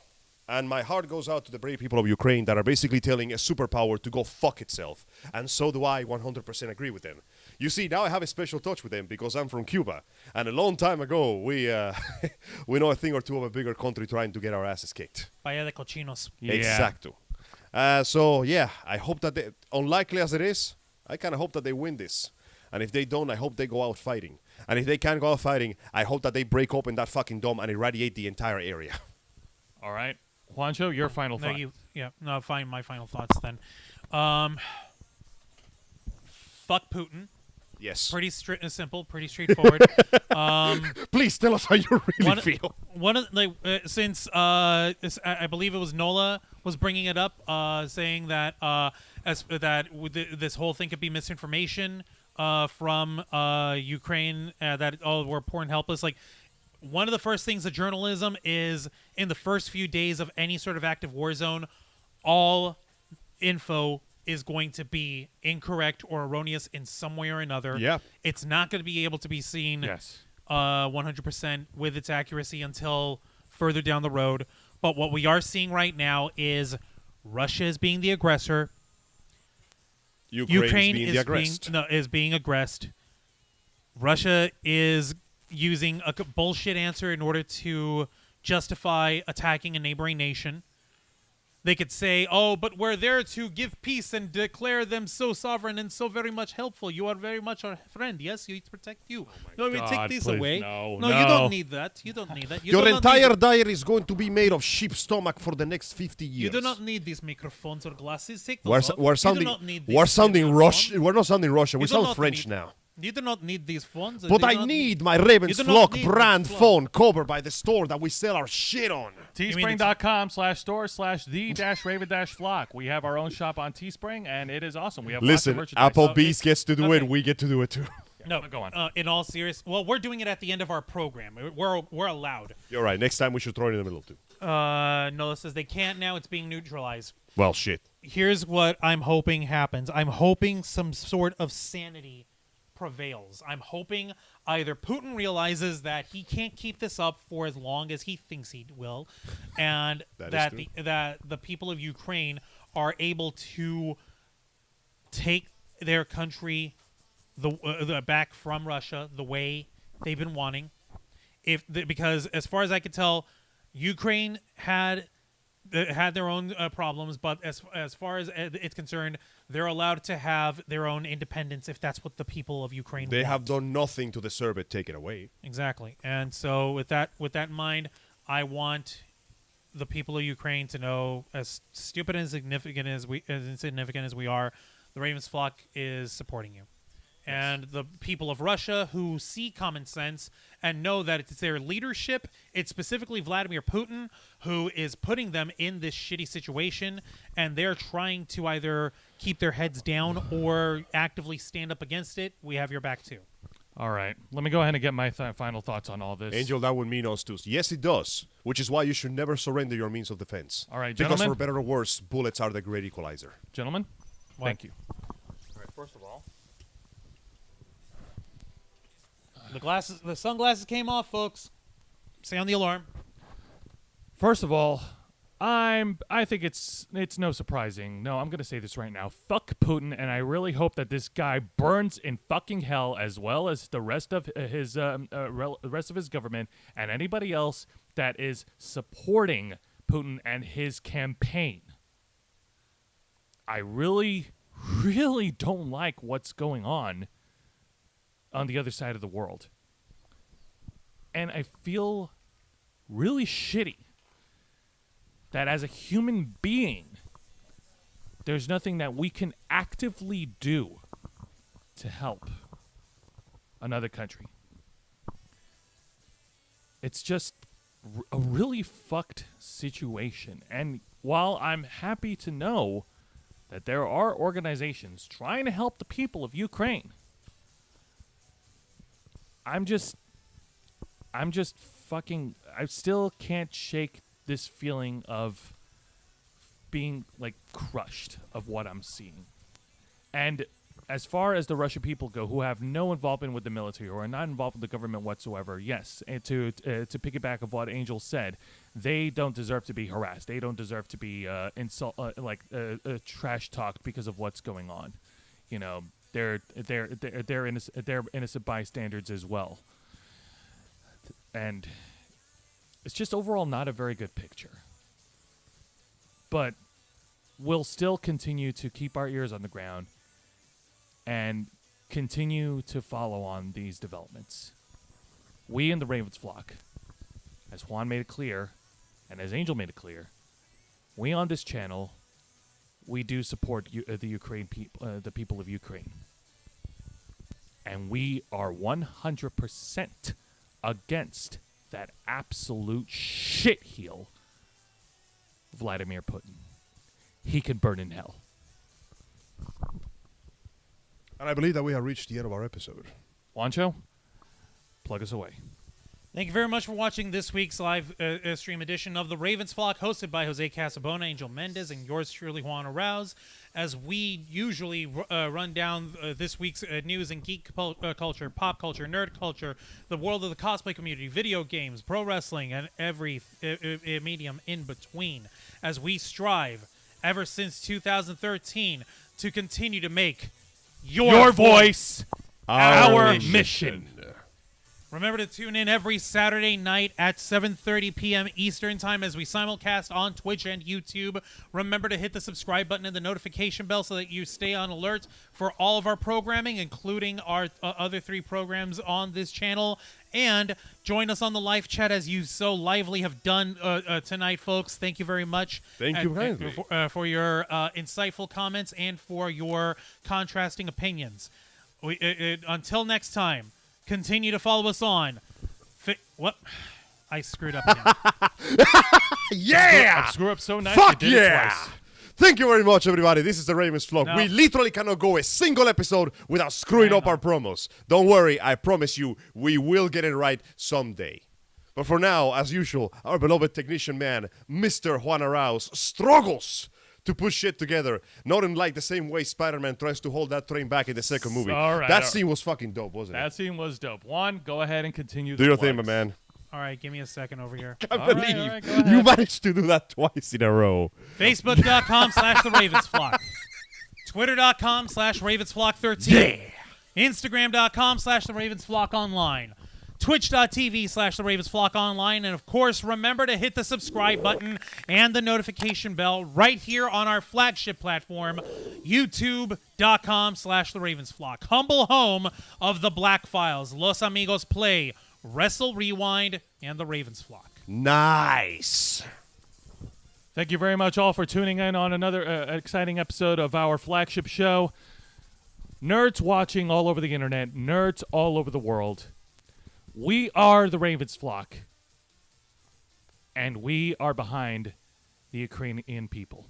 And my heart goes out to the brave people of Ukraine that are basically telling a superpower to go fuck itself. And so do I 100% agree with them. You see, now I have a special touch with them because I'm from Cuba. And a long time ago, we know a thing or two of a bigger country trying to get our asses kicked. Vaya de cochinos. Yeah. Exacto. So, yeah, I hope that they, unlikely as it is, I kind of hope that they win this. And if they don't, I hope they go out fighting. And if they can't go out fighting, I hope that they break open that fucking dome and irradiate the entire area. All right. Juancho, your final No, thought. fine. My final thoughts then. Fuck Putin. Yes. Pretty simple. Pretty straightforward. Please tell us how you really feel. One of since I believe it was Nola was bringing it up, saying that this whole thing could be misinformation from Ukraine, that we're poor and helpless. Like, one of the first things of journalism is, in the first few days of any sort of active war zone, all info is going to be incorrect or erroneous in some way or another. Yeah. It's not going to be able to be seen Yes. 100% with its accuracy until further down the road. But what we are seeing right now is Russia is being the aggressor. Ukraine is being the aggressed. is being aggressed. Russia is using a bullshit answer in order to justify attacking a neighboring nation. They could say, "Oh, but we're there to give peace and declare them so sovereign and so very much helpful. You are very much our friend. Yes, we protect you. No, we God, take this please, away. no, you no. don't need that. You don't need that. You Your do not entire need, diet is going to be made of sheep's stomach for the next 50 years. You do not need these microphones or glasses. Take those We're, off. we're You do sounding, not need these we're sounding microphones. Russian. We're not sounding Russian. We You do sound not French need- now. You do not need these phones. But You I do not need my You do not Ravensflock need brand this phone covered by the store that we sell our shit on. Teespring.com/store/the-raven-flock. We have our own shop on Teespring, and it is awesome. We have lots Listen, of merchandise. Applebee's gets to do it. okay. We get to do it too. No, go on. In all serious, well, we're doing it at the end of our program. We're allowed. You're right. Next time we should throw it in the middle too. Nola says they can't now. It's being neutralized. Well, shit. Here's what I'm hoping happens. I'm hoping some sort of sanity prevails. I'm hoping either Putin realizes that he can't keep this up for as long as he thinks he will, and that the people of Ukraine are able to take their country back from Russia the way they've been wanting. Because as far as I can tell, Ukraine had their own problems, but as far as it's concerned, they're allowed to have their own independence if that's what the people of Ukraine want. They have done nothing to deserve it taken away. Exactly. And so with that in mind, I want the people of Ukraine to know, as stupid and insignificant as we are, the Ravens flock is supporting you. And the people of Russia who see common sense and know that it's their leadership, it's specifically Vladimir Putin, who is putting them in this shitty situation, and they're trying to either keep their heads down or actively stand up against it. We have your back too. All right. Let me go ahead and get my final thoughts on all this. Angel, that would mean us too. Yes, it does, which is why you should never surrender your means of defense. All right, because gentlemen. for better or worse, bullets are the great equalizer. Gentlemen, thank you. All right, first of all, the sunglasses came off, folks. Sound the alarm. First of all, I think it's no surprising. No, I'm going to say this right now. Fuck Putin, and I really hope that this guy burns in fucking hell, as well as the rest of his government and anybody else that is supporting Putin and his campaign. I really, really don't like what's going on the other side of the world. And I feel really shitty that as a human being, there's nothing that we can actively do to help another country. It's just a really fucked situation. And while I'm happy to know that there are organizations trying to help the people of Ukraine, I still can't shake this feeling of being like crushed of what I'm seeing. And as far as the Russian people go, who have no involvement with the military or are not involved with the government whatsoever, yes, and to piggyback of what Angel said, they don't deserve to be harassed. They don't deserve to be trash talked because of what's going on. You know, they're innocent bystanders as well. And it's just overall not a very good picture. But we'll still continue to keep our ears on the ground and continue to follow on these developments. We in the Ravens flock, as Juan made it clear, and as Angel made it clear, we on this channel, we do support the people of Ukraine. And we are 100% against that absolute shitheel, Vladimir Putin. He can burn in hell. And I believe that we have reached the end of our episode. Juancho, plug us away. Thank you very much for watching this week's live stream edition of the Ravens Flock, hosted by Jose Casabona, Angel Mendez, and yours truly, Juan Arouse, as we usually run down this week's news in geek culture, pop culture, nerd culture, the world of the cosplay community, video games, pro wrestling, and every medium in between, as we strive, ever since 2013, to continue to make your voice our mission. Remember to tune in every Saturday night at 7:30 p.m. Eastern Time as we simulcast on Twitch and YouTube. Remember to hit the subscribe button and the notification bell so that you stay on alert for all of our programming, including our other 3 programs on this channel. And join us on the live chat as you so lively have done tonight, folks. Thank you very much. Thank you kindly. For your insightful comments and for your contrasting opinions. Until next time. Continue to follow us on. What? I screwed up again. Yeah! I screw up so nice. Fuck I did yeah! it twice. Thank you very much, everybody. This is the Ravens Vlog. No. We literally cannot go a single episode without screwing up our promos. Don't worry. I promise you, we will get it right someday. But for now, as usual, our beloved technician man, Mr. Juan Arauz, struggles to put shit together. Not in like the same way Spider-Man tries to hold that train back in the second movie. All right, that all right. scene was fucking dope, wasn't That scene was dope. Juan, go ahead and continue. Do the your thing, my plugs. man. All right, give me a second over here. I All right, believe all right, go ahead. you managed to do that twice in a row. Facebook.com/TheRavensFlock. Twitter.com/RavensFlock13. Instagram.com/TheRavensFlockOnline. Twitch.tv/TheRavensFlockOnline. And of course, remember to hit the subscribe button and the notification bell right here on our flagship platform, YouTube.com/TheRavensFlock. Humble home of the Black Files, Los Amigos Play, Wrestle Rewind, and the Ravens Flock. Nice. Thank you very much all for tuning in on another exciting episode of our flagship show. Nerds watching all over the internet, nerds all over the world. We are the Ravens Flock, and we are behind the Ukrainian people.